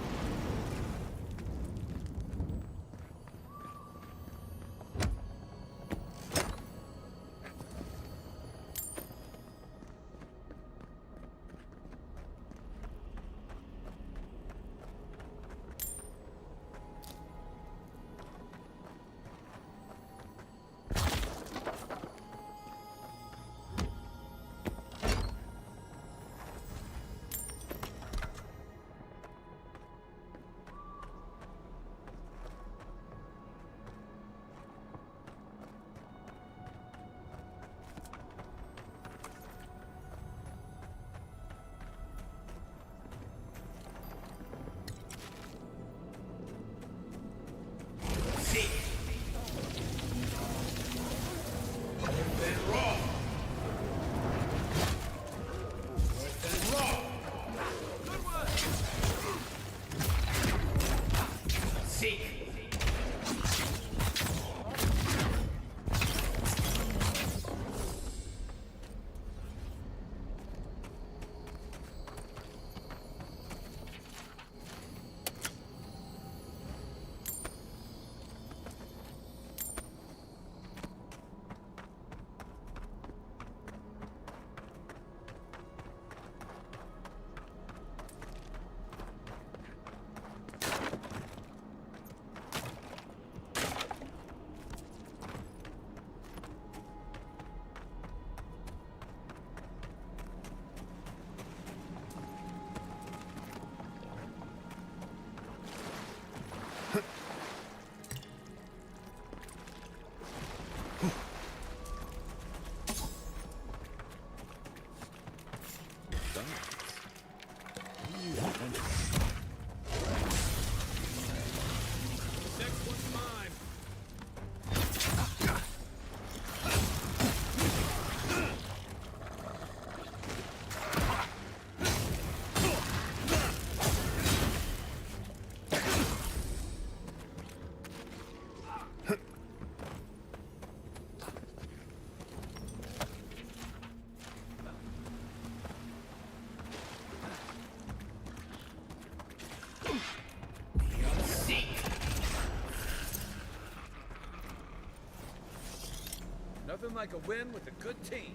Nothing like a win with a good team.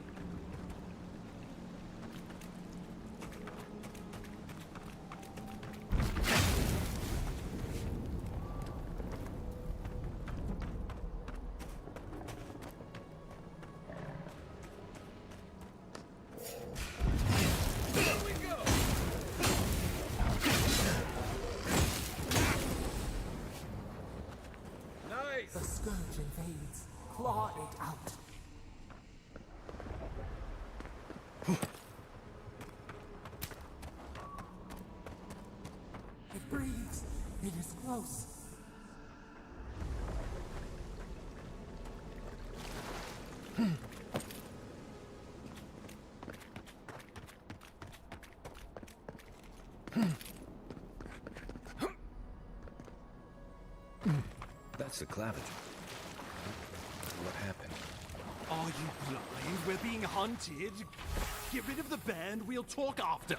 The scourge invades. Claw it out. It breathes. It is close. That's the claviger. What happened? Are you blind? We're being hunted. Get rid of the band, we'll talk after.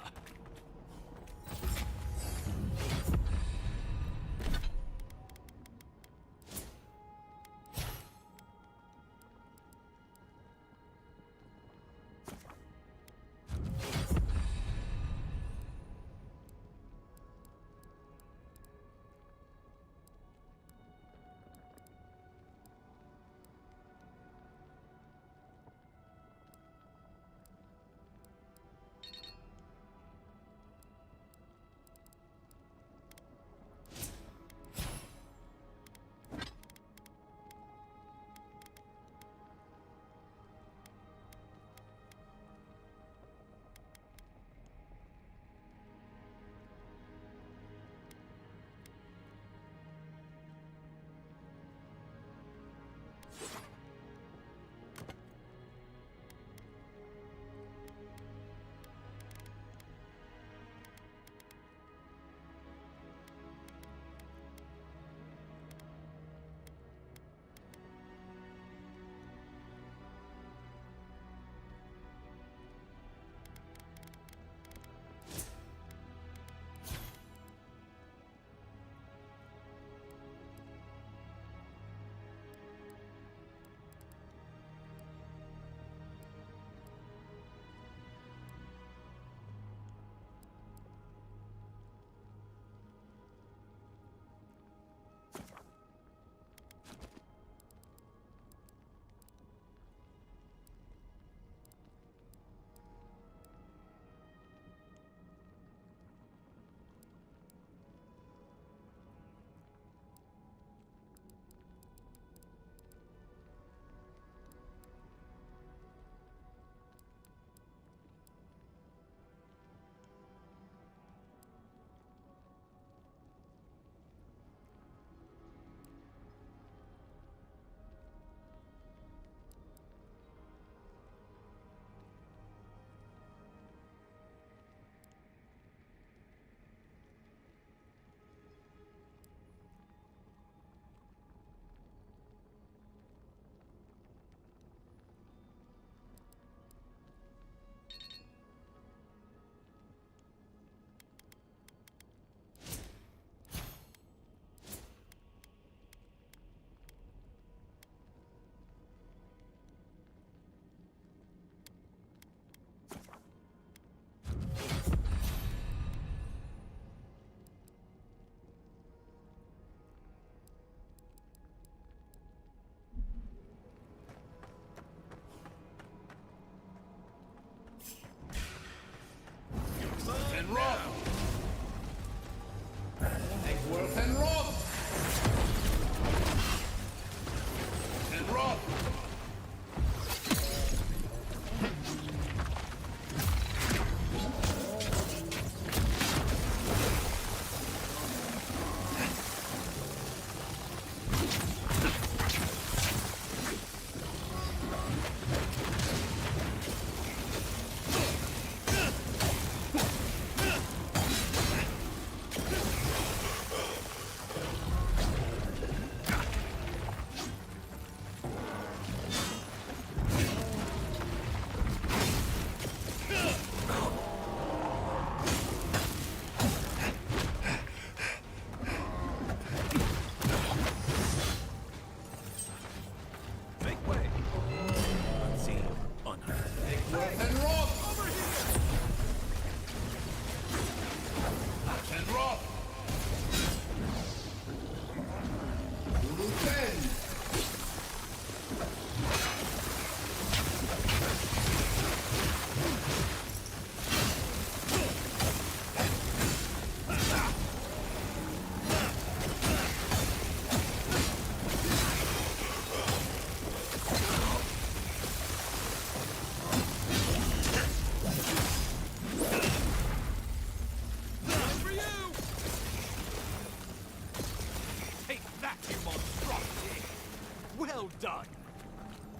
well done.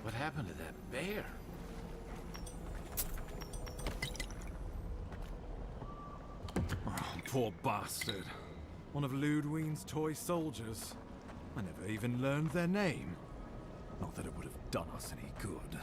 What happened to that bear? Oh, poor bastard. One of Ludwine's toy soldiers. I never even learned their name. Not that it would have done us any good.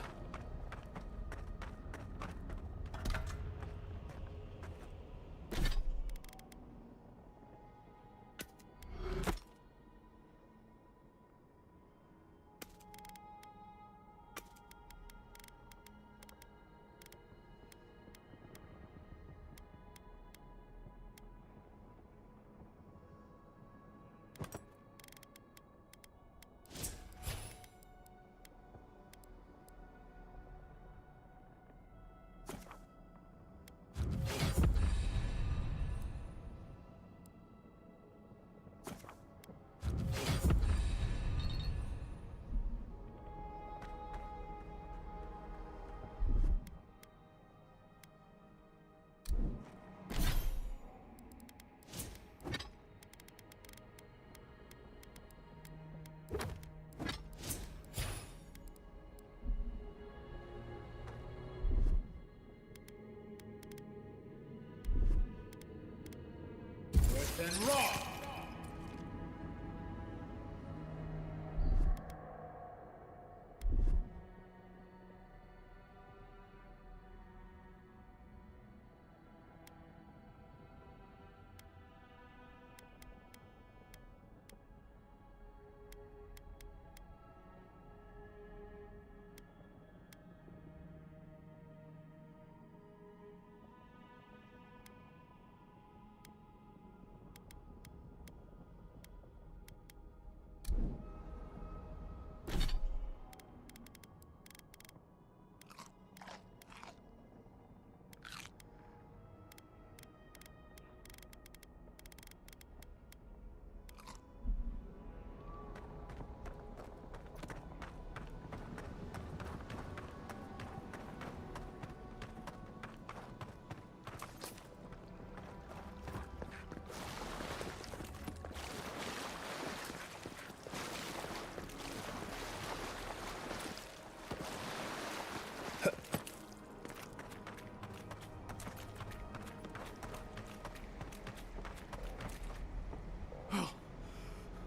Then rock!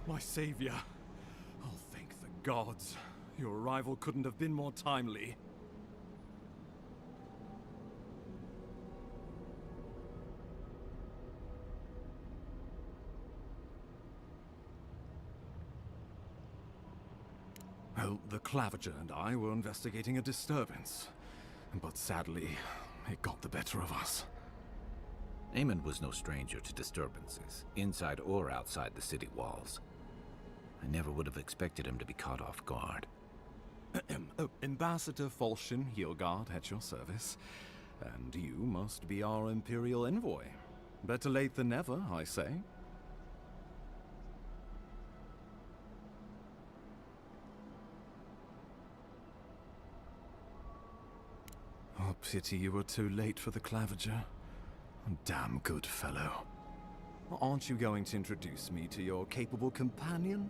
My savior. Oh, thank the gods. Your arrival couldn't have been more timely. Well, the Clavager and I were investigating a disturbance. But sadly, it got the better of us. Eamon was no stranger to disturbances, inside or outside the city walls. I never would have expected him to be caught off guard. Ambassador Falchion Heelguard at your service. And you must be our Imperial Envoy. Better late than never, I say. Oh, pity you were too late for the Clavager. Damn good fellow. Aren't you going to introduce me to your capable companion?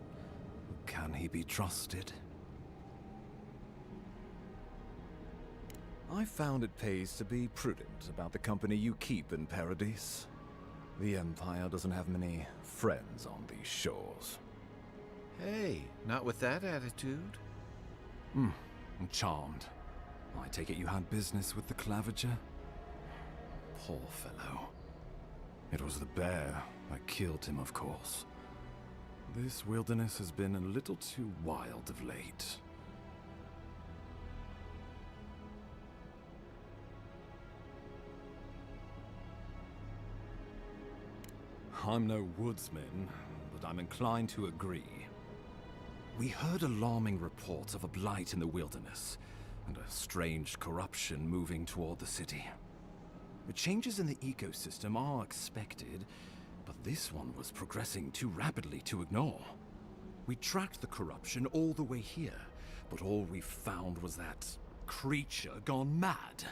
Can he be trusted? I found it pays to be prudent about the company you keep in Paradise. The Empire doesn't have many friends on these shores. Hey, not with that attitude. I'm charmed. I take it you had business with the Clavager? Poor fellow. It was the bear that killed him, of course. This wilderness has been a little too wild of late. I'm no woodsman, but I'm inclined to agree. We heard alarming reports of a blight in the wilderness, and a strange corruption moving toward the city. The changes in the ecosystem are expected, but this one was progressing too rapidly to ignore. We tracked the corruption all the way here, but all we found was that creature gone mad.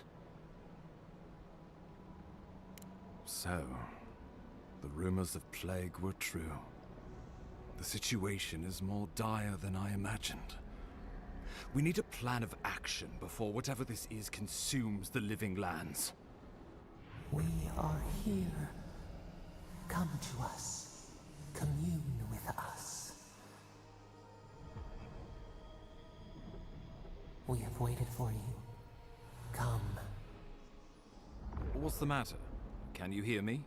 So, the rumors of plague were true. The situation is more dire than I imagined. We need a plan of action before whatever this is consumes the living lands. We are here. Come to us. Commune with us. We have waited for you. Come. What's the matter? Can you hear me?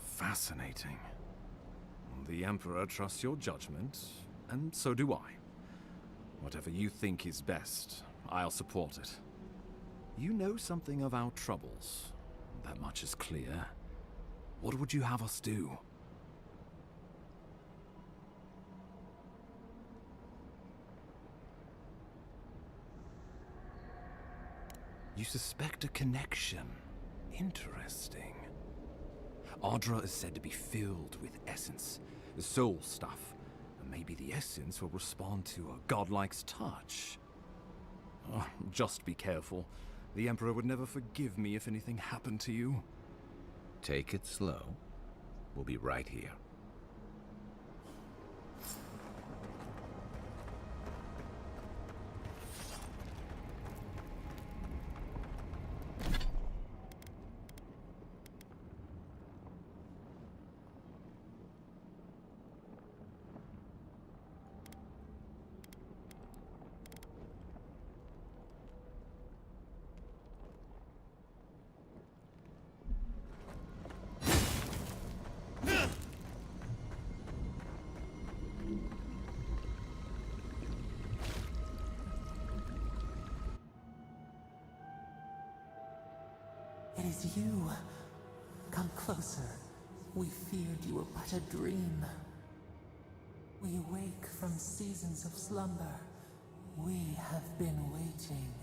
Fascinating. The Emperor trusts your judgment, and so do I. Whatever you think is best, I'll support it. You know something of our troubles. That much is clear. What would you have us do? You suspect a connection. Interesting. Ardra is said to be filled with essence, the soul stuff, and maybe the essence will respond to a godlike's touch. Oh, just be careful. The Emperor would never forgive me if anything happened to you. Take it slow. We'll be right here. It is you. Come closer. We feared you were but a dream. We wake from seasons of slumber. We have been waiting.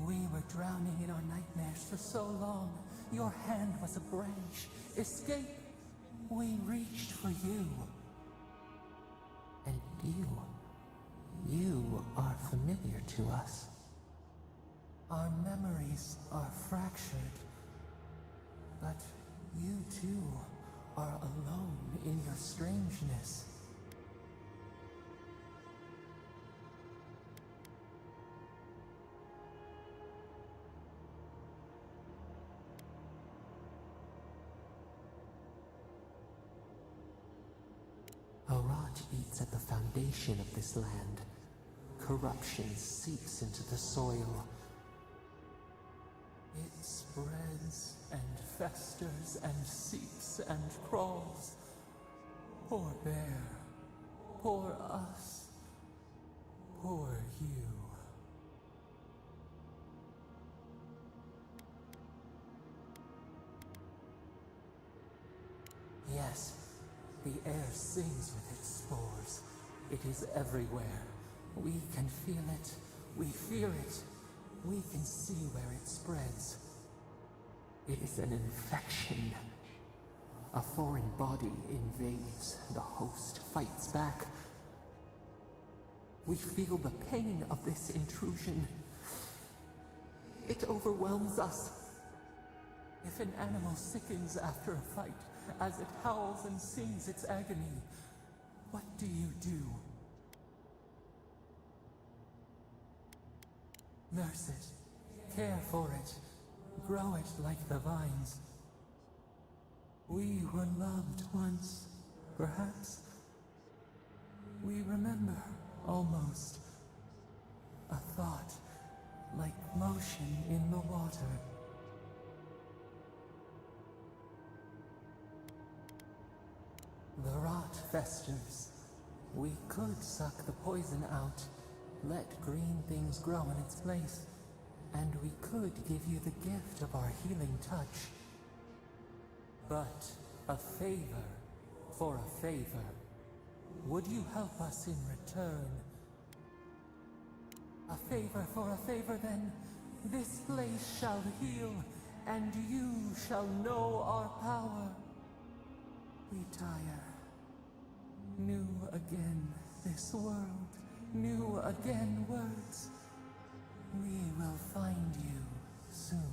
We were drowning in our nightmares for so long. Your hand was a branch. Escape! We reached for you. And you are familiar to us. Our memories are fractured. But you too are alone in your strangeness. Rot eats at the foundation of this land. Corruption seeps into the soil. It spreads and festers and seeps and crawls. Poor bear. Poor us. Poor you. Yes. The air sings with its spores. It is everywhere. We can feel it. We fear it. We can see where it spreads. It is an infection. A foreign body invades. The host fights back. We feel the pain of this intrusion. It overwhelms us. If an animal sickens after a fight, as it howls and sings its agony, what do you do? Nurse it, care for it, grow it like the vines. We were loved once, perhaps. We remember, almost. A thought, like motion in the water. The rot festers. We could suck the poison out, let green things grow in its place, and we could give you the gift of our healing touch. But a favor for a favor. Would you help us in return? A favor for a favor, then. This place shall heal, and you shall know our power. We tire. New again this world, new again words. We will find you soon.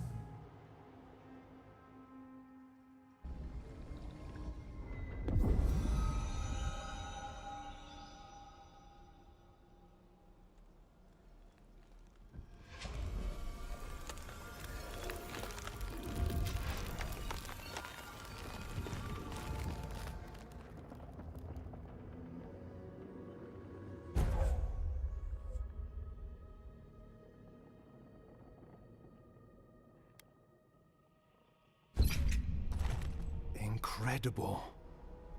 Incredible.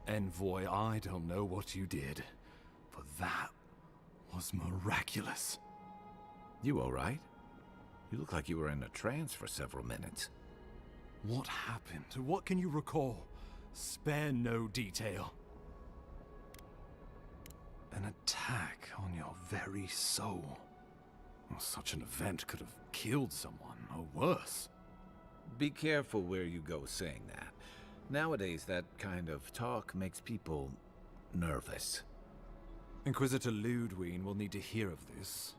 Envoy, I don't know what you did, but that was miraculous. You all right? You look like you were in a trance for several minutes. What happened? What can you recall? Spare no detail. An attack on your very soul. Well, such an event could have killed someone, or worse. Be careful where you go saying that. Nowadays, that kind of talk makes people nervous. Inquisitor Ludwig will need to hear of this.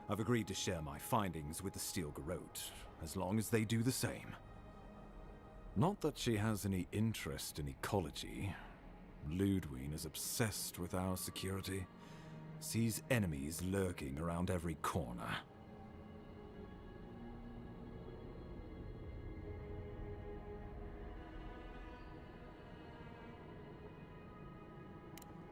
I've agreed to share my findings with the Steel Garrote, as long as they do the same. Not that she has any interest in ecology. Ludwig is obsessed with our security, sees enemies lurking around every corner.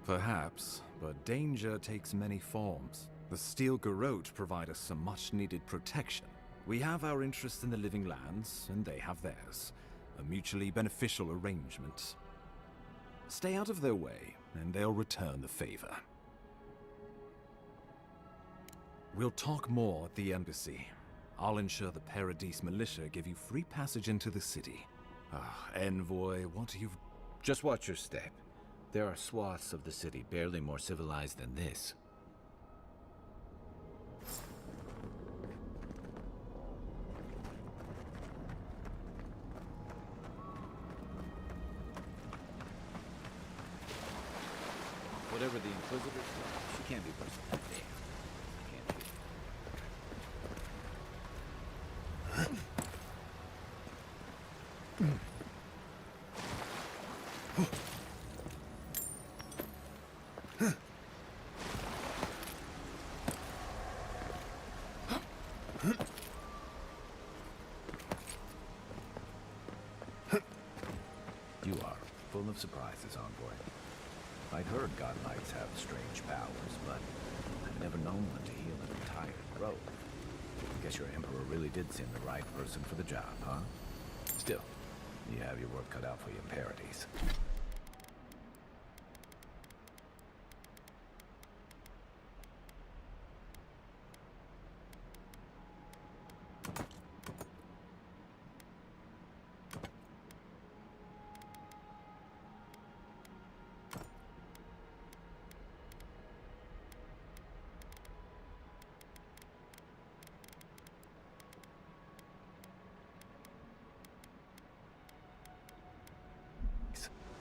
Perhaps, but danger takes many forms. The Steel Garrote provide us some much-needed protection. We have our interest in the living lands, and they have theirs. A mutually beneficial arrangement. Stay out of their way, and they'll return the favor. We'll talk more at the embassy. I'll ensure the Paradise militia give you free passage into the city. Envoy, what you've... Just watch your step. There are swaths of the city barely more civilized than this. Whatever the Inquisitor's like, she can't be worse than that damn. Can't she? You are full of surprises, Envoy. I'd heard godlights have strange powers, but I've never known one to heal an entire grove. I guess your Emperor really did send the right person for the job, huh? Still, you have your work cut out for you in Paradise.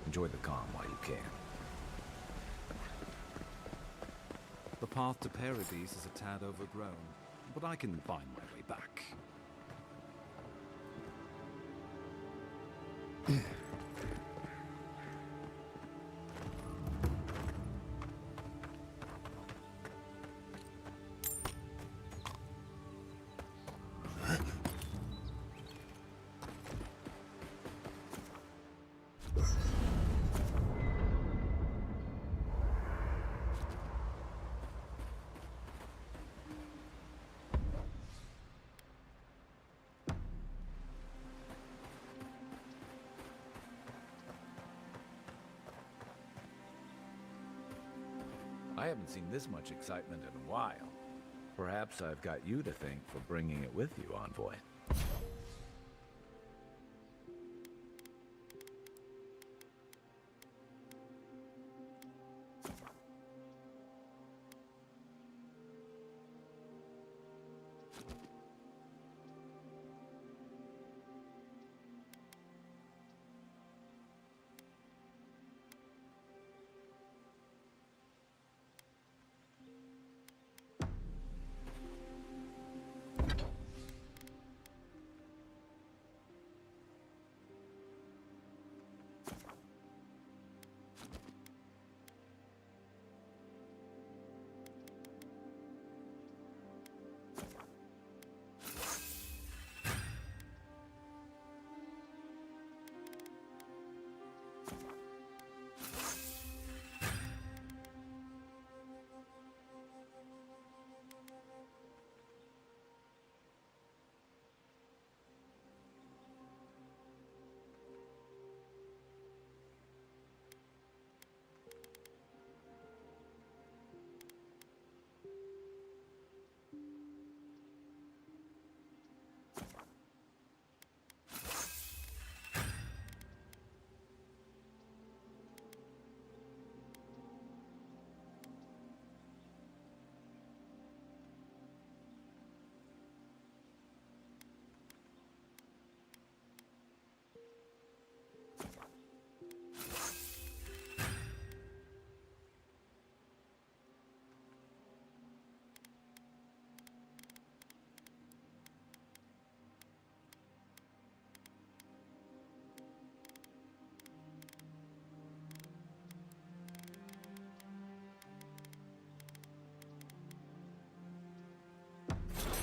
Enjoy the calm while you can. The path to Paradise is a tad overgrown, but I can find my way back. I haven't seen this much excitement in a while. Perhaps I've got you to thank for bringing it with you, Envoy.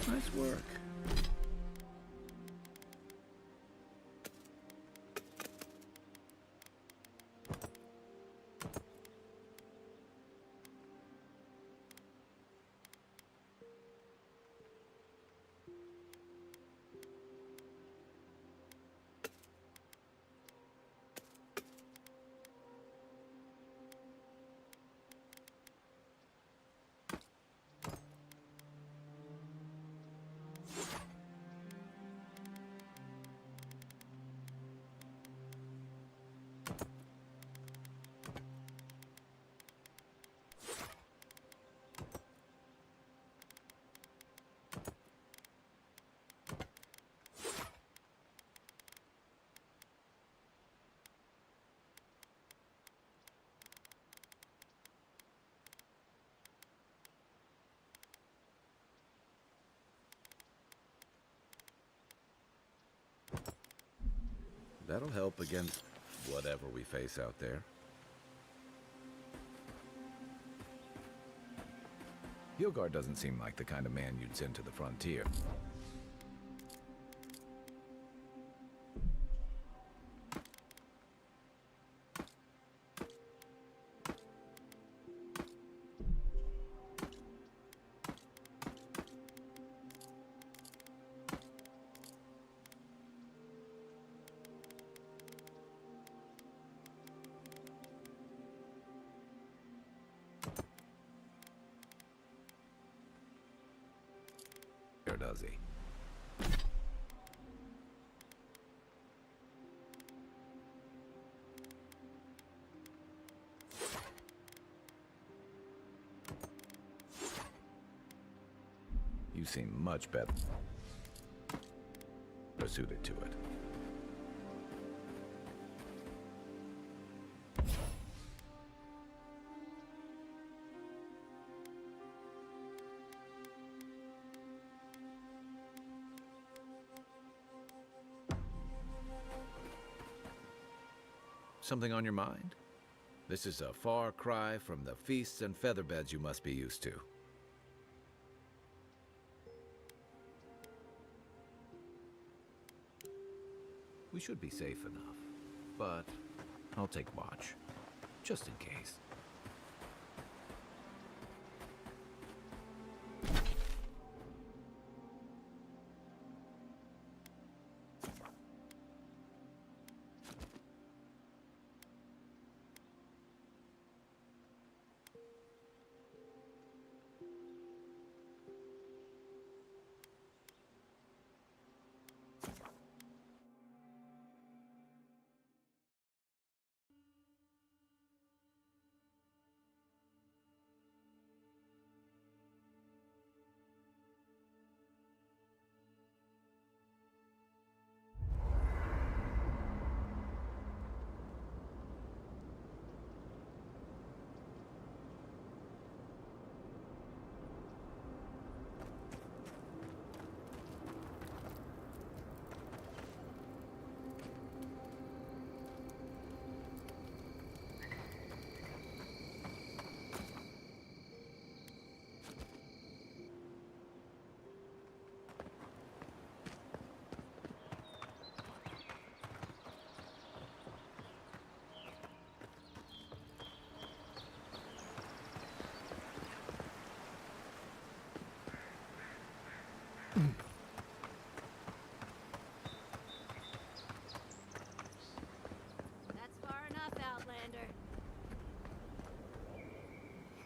Nice work. That'll help against whatever we face out there. Hilgard doesn't seem like the kind of man you'd send to the frontier. Or does he? You seem much better suited to it. Something on your mind? This is a far cry from the feasts and featherbeds you must be used to. We should be safe enough, but I'll take watch, just in case.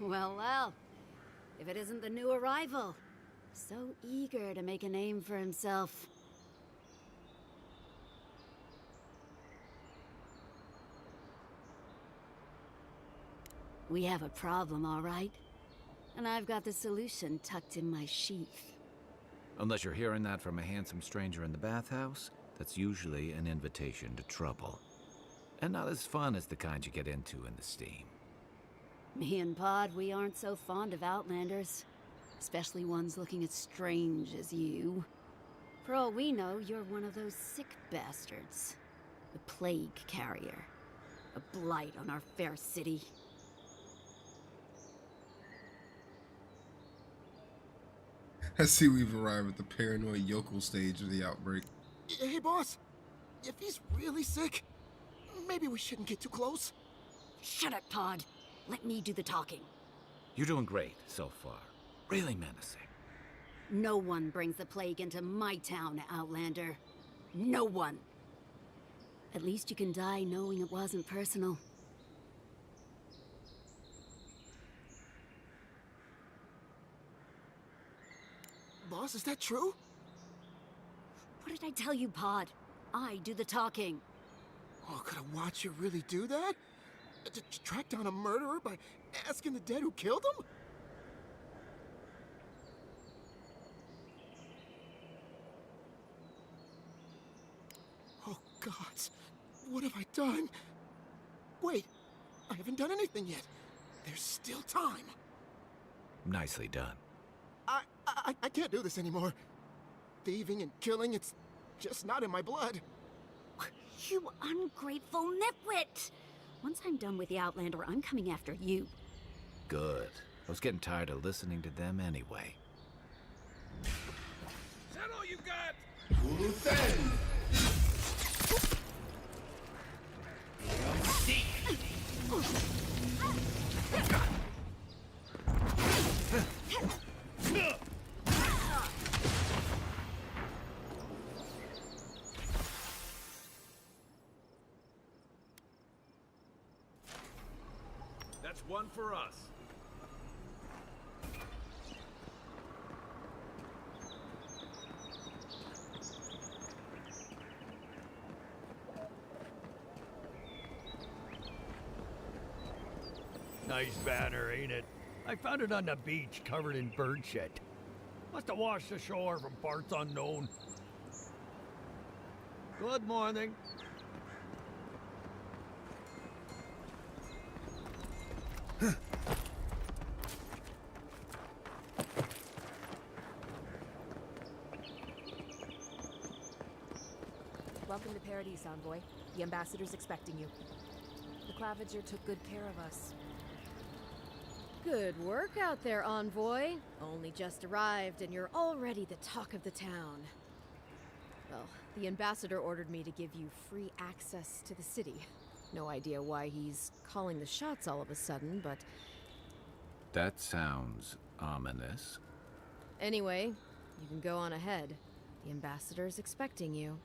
Well, well. If it isn't the new arrival. So eager to make a name for himself. We have a problem, all right? And I've got the solution tucked in my sheath. Unless you're hearing that from a handsome stranger in the bathhouse, that's usually an invitation to trouble. And not as fun as the kind you get into in the steam. Me and Pod, we aren't so fond of Outlanders. Especially ones looking as strange as you. For all we know, you're one of those sick bastards. A plague carrier. A blight on our fair city. I see we've arrived at the paranoid yokel stage of the outbreak. Hey, boss. If he's really sick, maybe we shouldn't get too close. Shut it, Pod. Let me do the talking. You're doing great so far. Really menacing. No one brings the plague into my town, Outlander. No one. At least you can die knowing it wasn't personal. Boss, is that true? What did I tell you, Pod? I do the talking. Oh, could a watcher really do that? To track down a murderer by asking the dead who killed him? Oh, gods. What have I done? Wait, I haven't done anything yet. There's still time. Nicely done. I can't do this anymore. Thieving and killing, it's just not in my blood. You ungrateful nitwit! Once I'm done with the Outlander, I'm coming after you. Good. I was getting tired of listening to them anyway. Is that all you got? That's one for us. Nice banner, ain't it? I found it on the beach, covered in bird shit. Must have washed ashore from parts unknown. Good morning. Welcome to Paradise, Envoy. The ambassador's expecting you. The Clavager took good care of us. Good work out there, Envoy. Only just arrived and you're already the talk of the town. Well, the ambassador ordered me to give you free access to the city. No idea why he's calling the shots all of a sudden, but... That sounds ominous. Anyway, you can go on ahead. The ambassador's expecting you.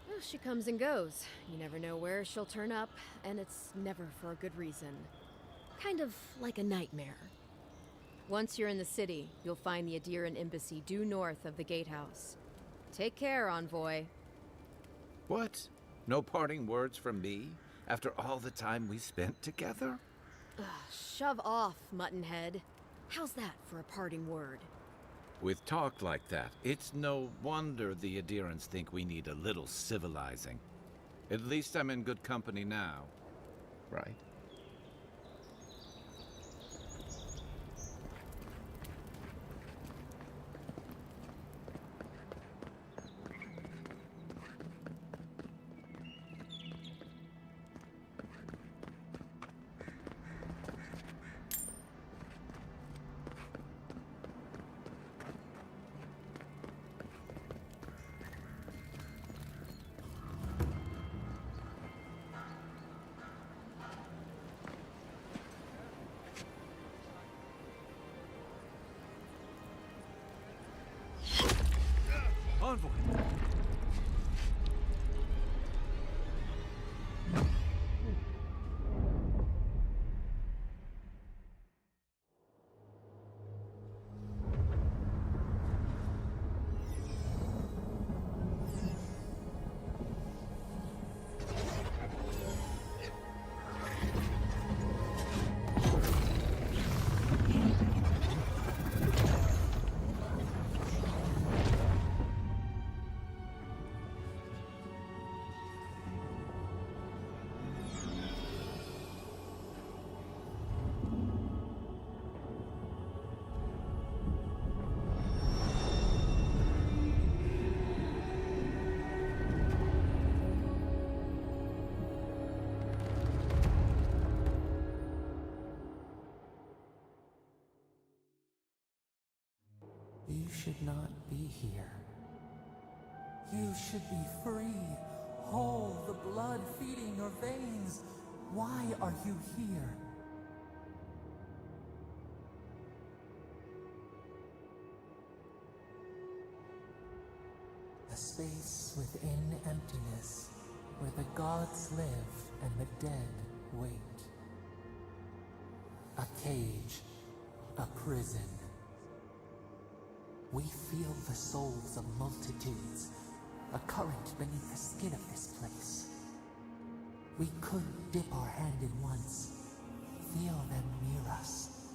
Well, she comes and goes. You never know where she'll turn up, and it's never for a good reason. Kind of like a nightmare. Once you're in the city, you'll find the Adiran embassy due north of the gatehouse. Take care, Envoy. What? No parting words from me? After all the time we spent together? Ugh, shove off, Muttonhead. How's that for a parting word? With talk like that, it's no wonder the Adirans think we need a little civilizing. At least I'm in good company now, right? Envoy! You should not be here. You should be free, whole, the blood feeding your veins. Why are you here? A space within emptiness, where the gods live and the dead wait. A cage, a prison. We feel the souls of multitudes, a current beneath the skin of this place. We could dip our hand in once, feel them near us.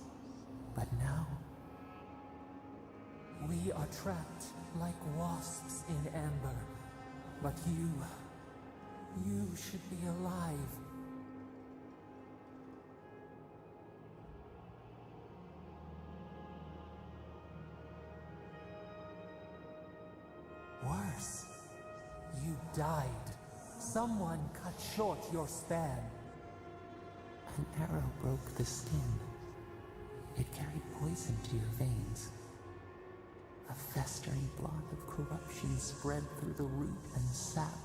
But now, we are trapped like wasps in amber. But you should be alive. Worse, you died. Someone cut short your span. An arrow broke the skin. It carried poison to your veins. A festering blot of corruption spread through the root and sap.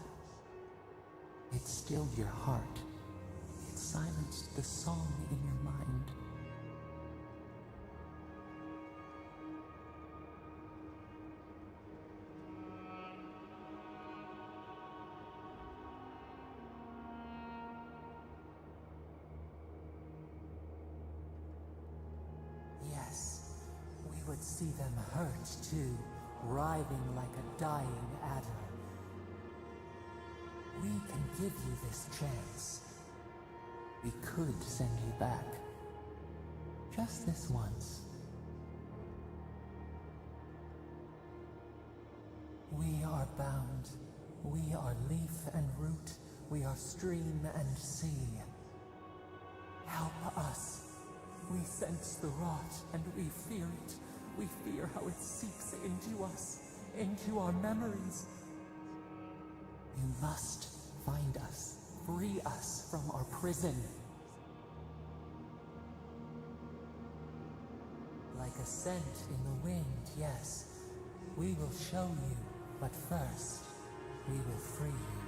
It stilled your heart. It silenced the song in your mind. Yes, we would see them hurt too, writhing like a dying adder. We can give you this chance. We could send you back. Just this once. We are bound. We are leaf and root. We are stream and sea. Help us. We sense the rot and we fear it. We fear how it seeps into us, into our memories. You must find us, free us from our prison. Like a scent in the wind, yes. We will show you, but first, we will free you.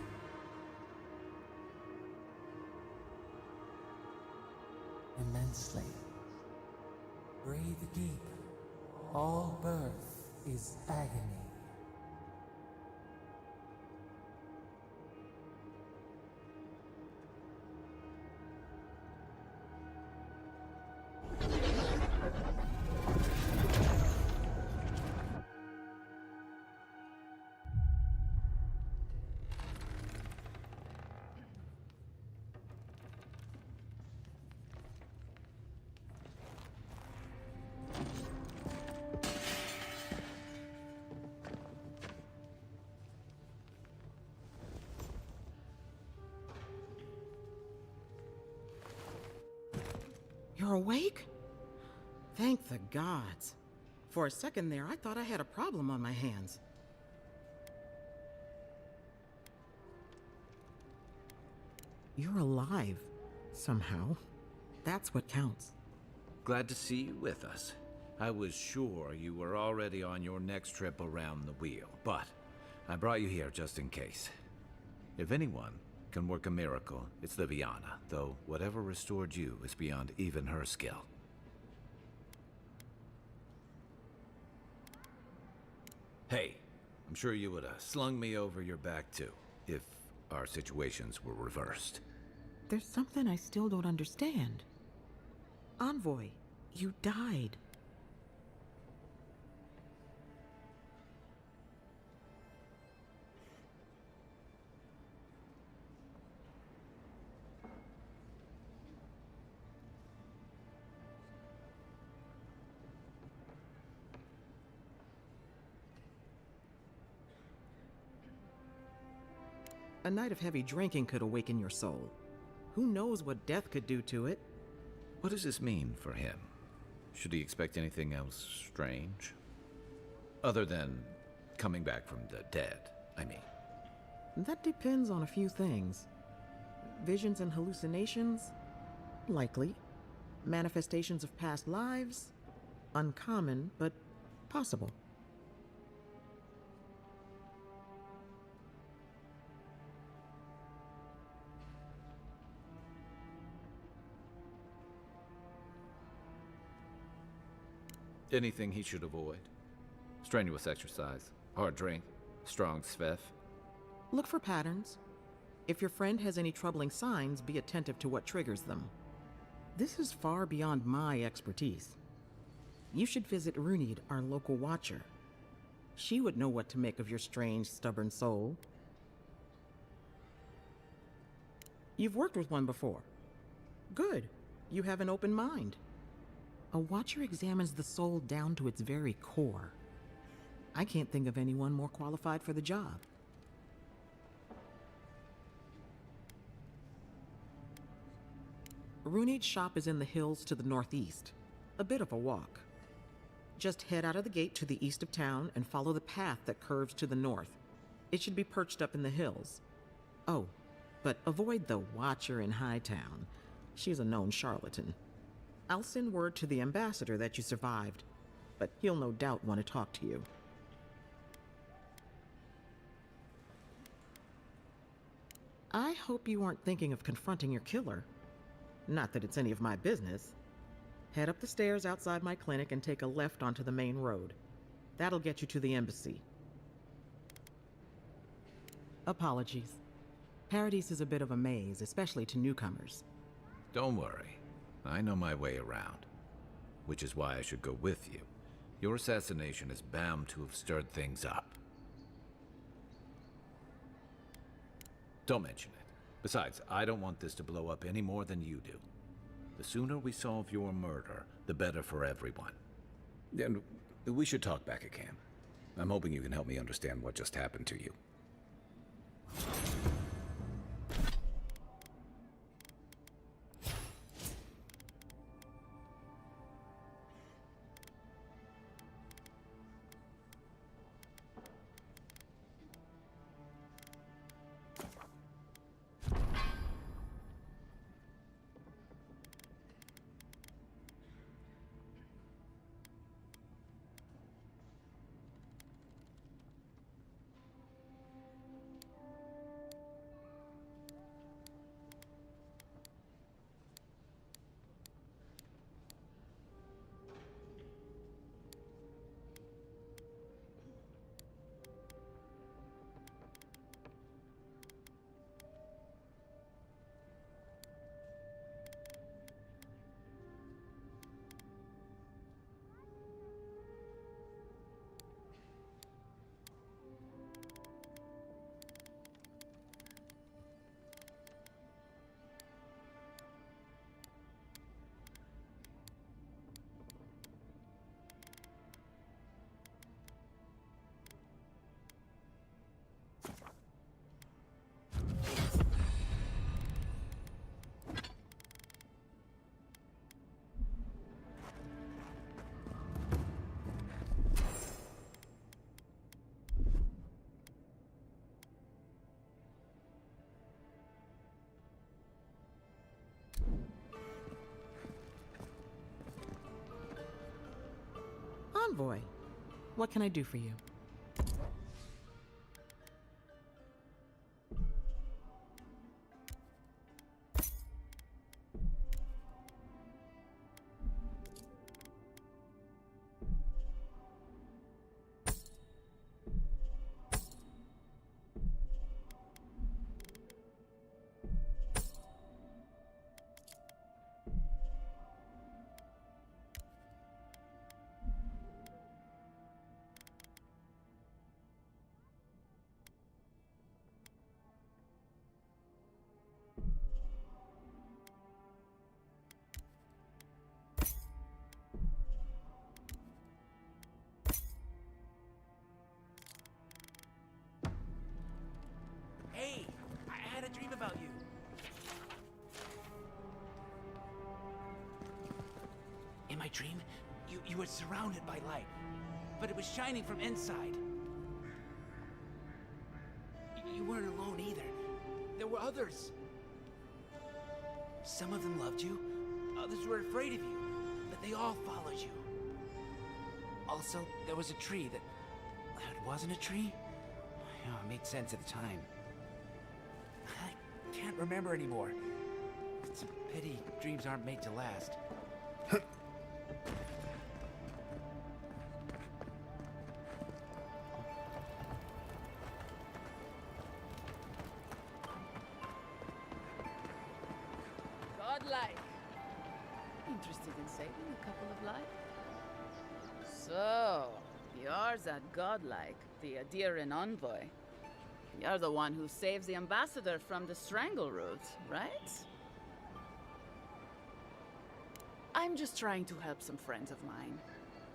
Immensely. Breathe deep. All birth is agony. You're awake? Thank the gods. For a second there, I thought I had a problem on my hands. You're alive, somehow. That's what counts. Glad to see you with us. I was sure you were already on your next trip around the wheel, but I brought you here just in case. If anyone can work a miracle, it's Liviana, though whatever restored you is beyond even her skill. Hey, I'm sure you would have slung me over your back too, if our situations were reversed. There's something I still don't understand. Envoy, you died. A night of heavy drinking could awaken your soul. Who knows what death could do to it? What does this mean for him? Should he expect anything else strange? Other than coming back from the dead, I mean. That depends on a few things. Visions and hallucinations? Likely. Manifestations of past lives? Uncommon, but possible. Anything he should avoid? Strenuous exercise, hard drink, strong sveff. Look for patterns. If your friend has any troubling signs, be attentive to what triggers them. This is far beyond my expertise. You should visit Runid, our local watcher. She would know what to make of your strange, stubborn soul. You've worked with one before. Good. You have an open mind. A watcher examines the soul down to its very core. I can't think of anyone more qualified for the job. Runid's shop is in the hills to the northeast. A bit of a walk. Just head out of the gate to the east of town and follow the path that curves to the north. It should be perched up in the hills. Oh, but avoid the Watcher in Hightown. She's a known charlatan. I'll send word to the ambassador that you survived, but he'll no doubt want to talk to you. I hope you aren't thinking of confronting your killer. Not that it's any of my business. Head up the stairs outside my clinic and take a left onto the main road. That'll get you to the embassy. Apologies. Paradise is a bit of a maze, especially to newcomers. Don't worry. I know my way around. Which is why I should go with you. Your assassination is bound to have stirred things up. Don't mention it. Besides, I don't want this to blow up any more than you do. The sooner we solve your murder, the better for everyone. And we should talk back at camp. I'm hoping you can help me understand what just happened to you. Envoy, what can I do for you? Hey, I had a dream about you. In my dream, you were surrounded by light, but it was shining from inside. You weren't alone either. There were others. Some of them loved you, others were afraid of you, but they all followed you. Also, there was a tree that... It wasn't a tree? Oh, it made sense at the time. I can't remember anymore. It's a pity dreams aren't made to last. godlike. Interested in saving a couple of lives? So, you're that godlike, the Aediran Envoy. You're the one who saves the ambassador from the Strangleroot, right? I'm just trying to help some friends of mine.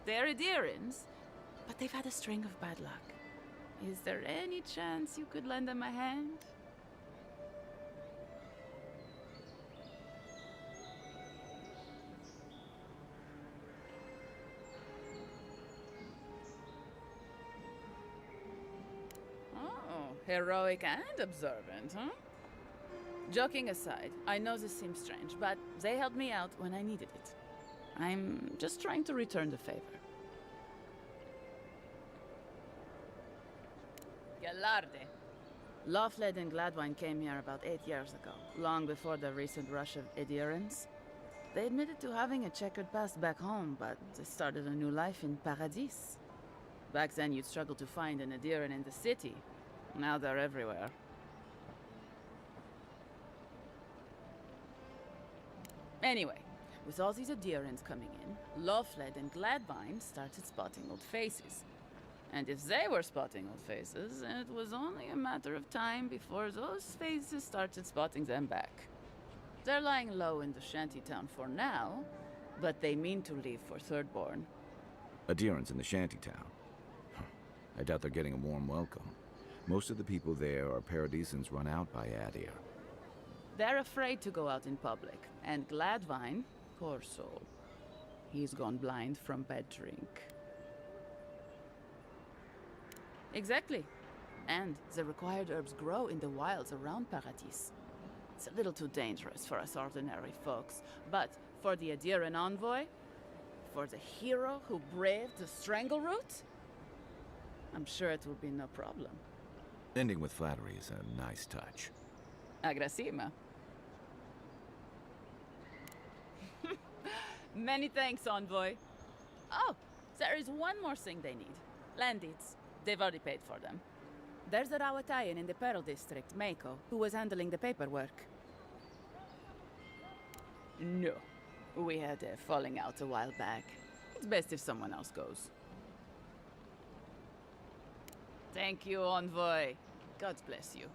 They're Aedirans, but they've had a string of bad luck. Is there any chance you could lend them a hand? Oh, heroic and observant, huh? Joking aside, I know this seems strange, but they helped me out when I needed it. I'm just trying to return the favor. Galarde. Lofthled and Gladwine came here about 8 years ago, long before the recent rush of Aedirans. They admitted to having a checkered past back home, but they started a new life in Paradis. Back then, you'd struggle to find an Aediran in the city. Now they're everywhere. Anyway, with all these Aedirans coming in, Lofthled and Gladwine started spotting old faces. And if they were spotting old faces, it was only a matter of time before those faces started spotting them back. They're lying low in the shantytown for now, but they mean to leave for Thirdborn. Aedirans in the shantytown. I doubt they're getting a warm welcome. Most of the people there are Paradisans run out by Adir. They're afraid to go out in public, and Gladwine, poor soul, he's gone blind from bad drink. Exactly. And the required herbs grow in the wilds around Paradis. It's a little too dangerous for us ordinary folks, but for the Aediran Envoy, for the hero who braved the Strangleroot, I'm sure it will be no problem. Ending with flattery is a nice touch. Agrasima. Many thanks, Envoy. Oh, there is one more thing they need. Land deeds. They've already paid for them. There's a Rawatayan in the Pearl District, Mako, who was handling the paperwork. No. We had a falling out a while back. It's best if someone else goes. Thank you, Envoy. God bless you.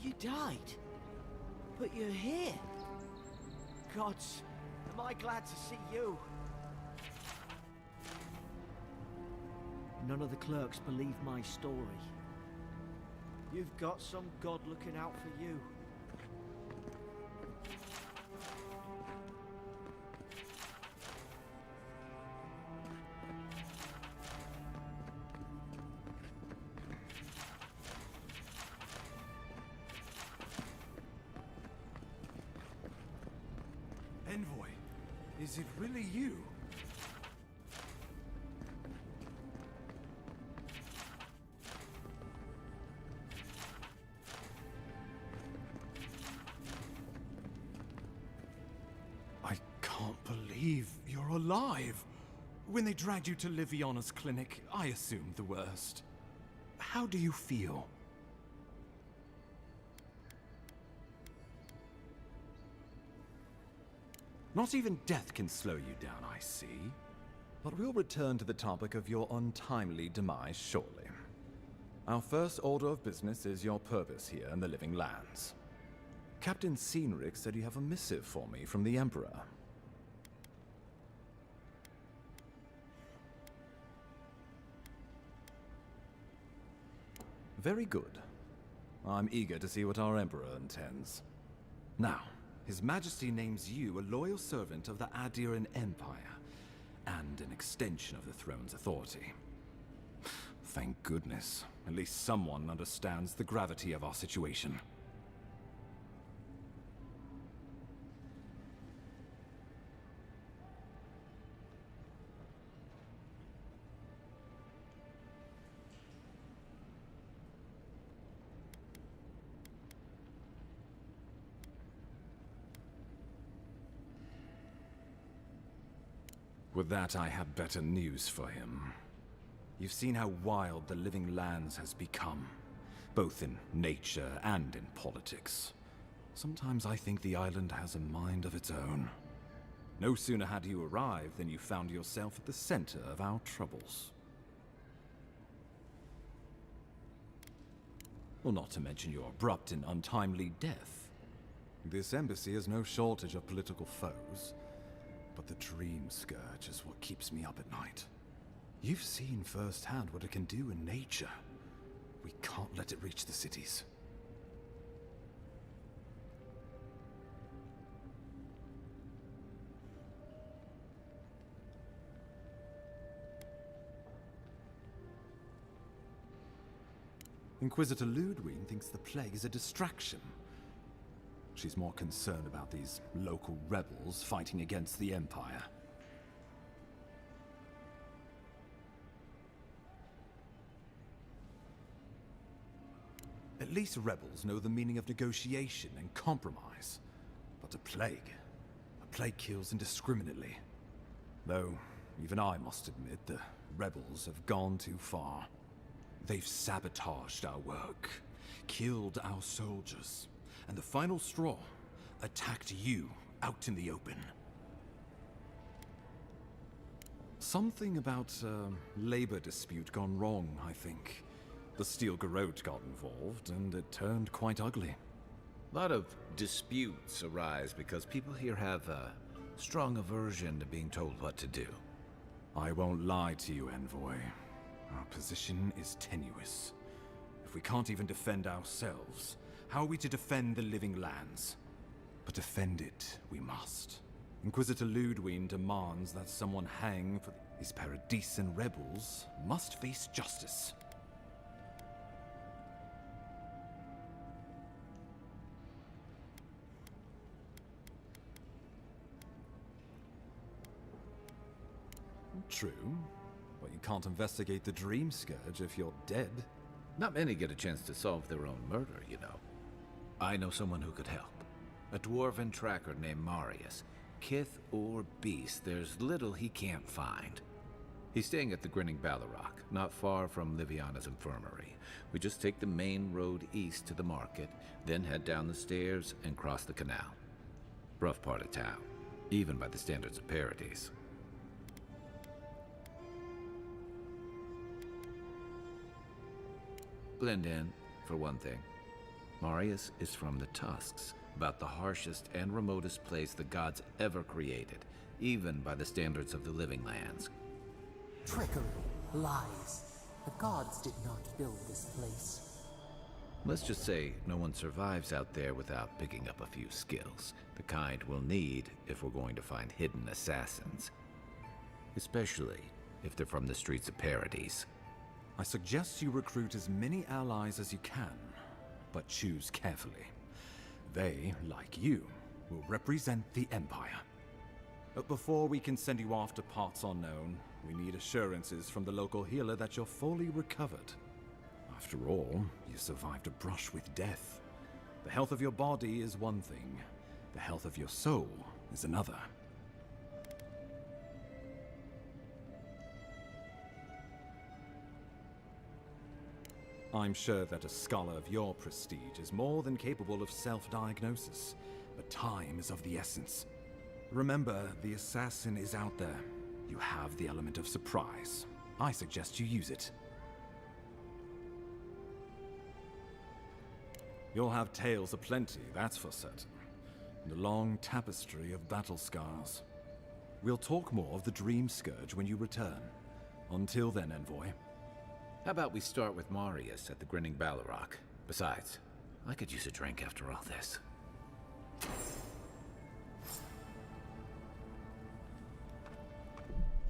You died. But you're here. Gods, am I glad to see you. None of the clerks believe my story. You've got some god looking out for you. Envoy, is it really you? I can't believe you're alive. When they dragged you to Liviona's clinic, I assumed the worst. How do you feel? Not even death can slow you down, I see. But we'll return to the topic of your untimely demise shortly. Our first order of business is your purpose here in the Living Lands. Captain Cynric said you have a missive for me from the Emperor. Very good. I'm eager to see what our Emperor intends. Now, His Majesty names you a loyal servant of the Aediran Empire, and an extension of the throne's authority. Thank goodness. At least someone understands the gravity of our situation. With that, I have better news for him. You've seen how wild the Living Lands has become, both in nature and in politics. Sometimes I think the island has a mind of its own. No sooner had you arrived than you found yourself at the center of our troubles. Well, not to mention your abrupt and untimely death. This embassy has no shortage of political foes. But the Dream Scourge is what keeps me up at night. You've seen firsthand what it can do in nature. We can't let it reach the cities. Inquisitor Ludwig thinks the plague is a distraction. She's more concerned about these local rebels fighting against the Empire. At least rebels know the meaning of negotiation and compromise. But a plague kills indiscriminately. Though, even I must admit, the rebels have gone too far. They've sabotaged our work, killed our soldiers, and the final straw, attacked you out in the open. Something about a labor dispute gone wrong, I think. The Steel Garrote got involved, and it turned quite ugly. A lot of disputes arise because people here have a strong aversion to being told what to do. I won't lie to you, Envoy. Our position is tenuous. If we can't even defend ourselves, how are we to defend the Living Lands? But defend it, we must. Inquisitor Ludwig demands that someone hang for these Paradisian rebels must face justice. True, but you can't investigate the Dream Scourge if you're dead. Not many get a chance to solve their own murder, you know. I know someone who could help. A dwarven tracker named Marius. Kith or beast, there's little he can't find. He's staying at the Grinning Ballarrock, not far from Liviana's infirmary. We just take the main road east to the market, then head down the stairs and cross the canal. Rough part of town, even by the standards of Paradise. Blend in, for one thing. Marius is from the Tusks, about the harshest and remotest place the gods ever created, even by the standards of the Living Lands. Trickery, lies. The gods did not build this place. Let's just say no one survives out there without picking up a few skills, the kind we'll need if we're going to find hidden assassins. Especially if they're from the streets of Paradise. I suggest you recruit as many allies as you can, but choose carefully. They, like you, will represent the Empire. But before we can send you off to parts unknown, we need assurances from the local healer that you're fully recovered. After all, you survived a brush with death. The health of your body is one thing, the health of your soul is another. I'm sure that a scholar of your prestige is more than capable of self-diagnosis, but time is of the essence. Remember, the assassin is out there. You have the element of surprise. I suggest you use it. You'll have tales aplenty, that's for certain. And a long tapestry of battle scars. We'll talk more of the Dream Scourge when you return. Until then, Envoy. How about we start with Marius at the Grinning Ballarrock? Besides, I could use a drink after all this.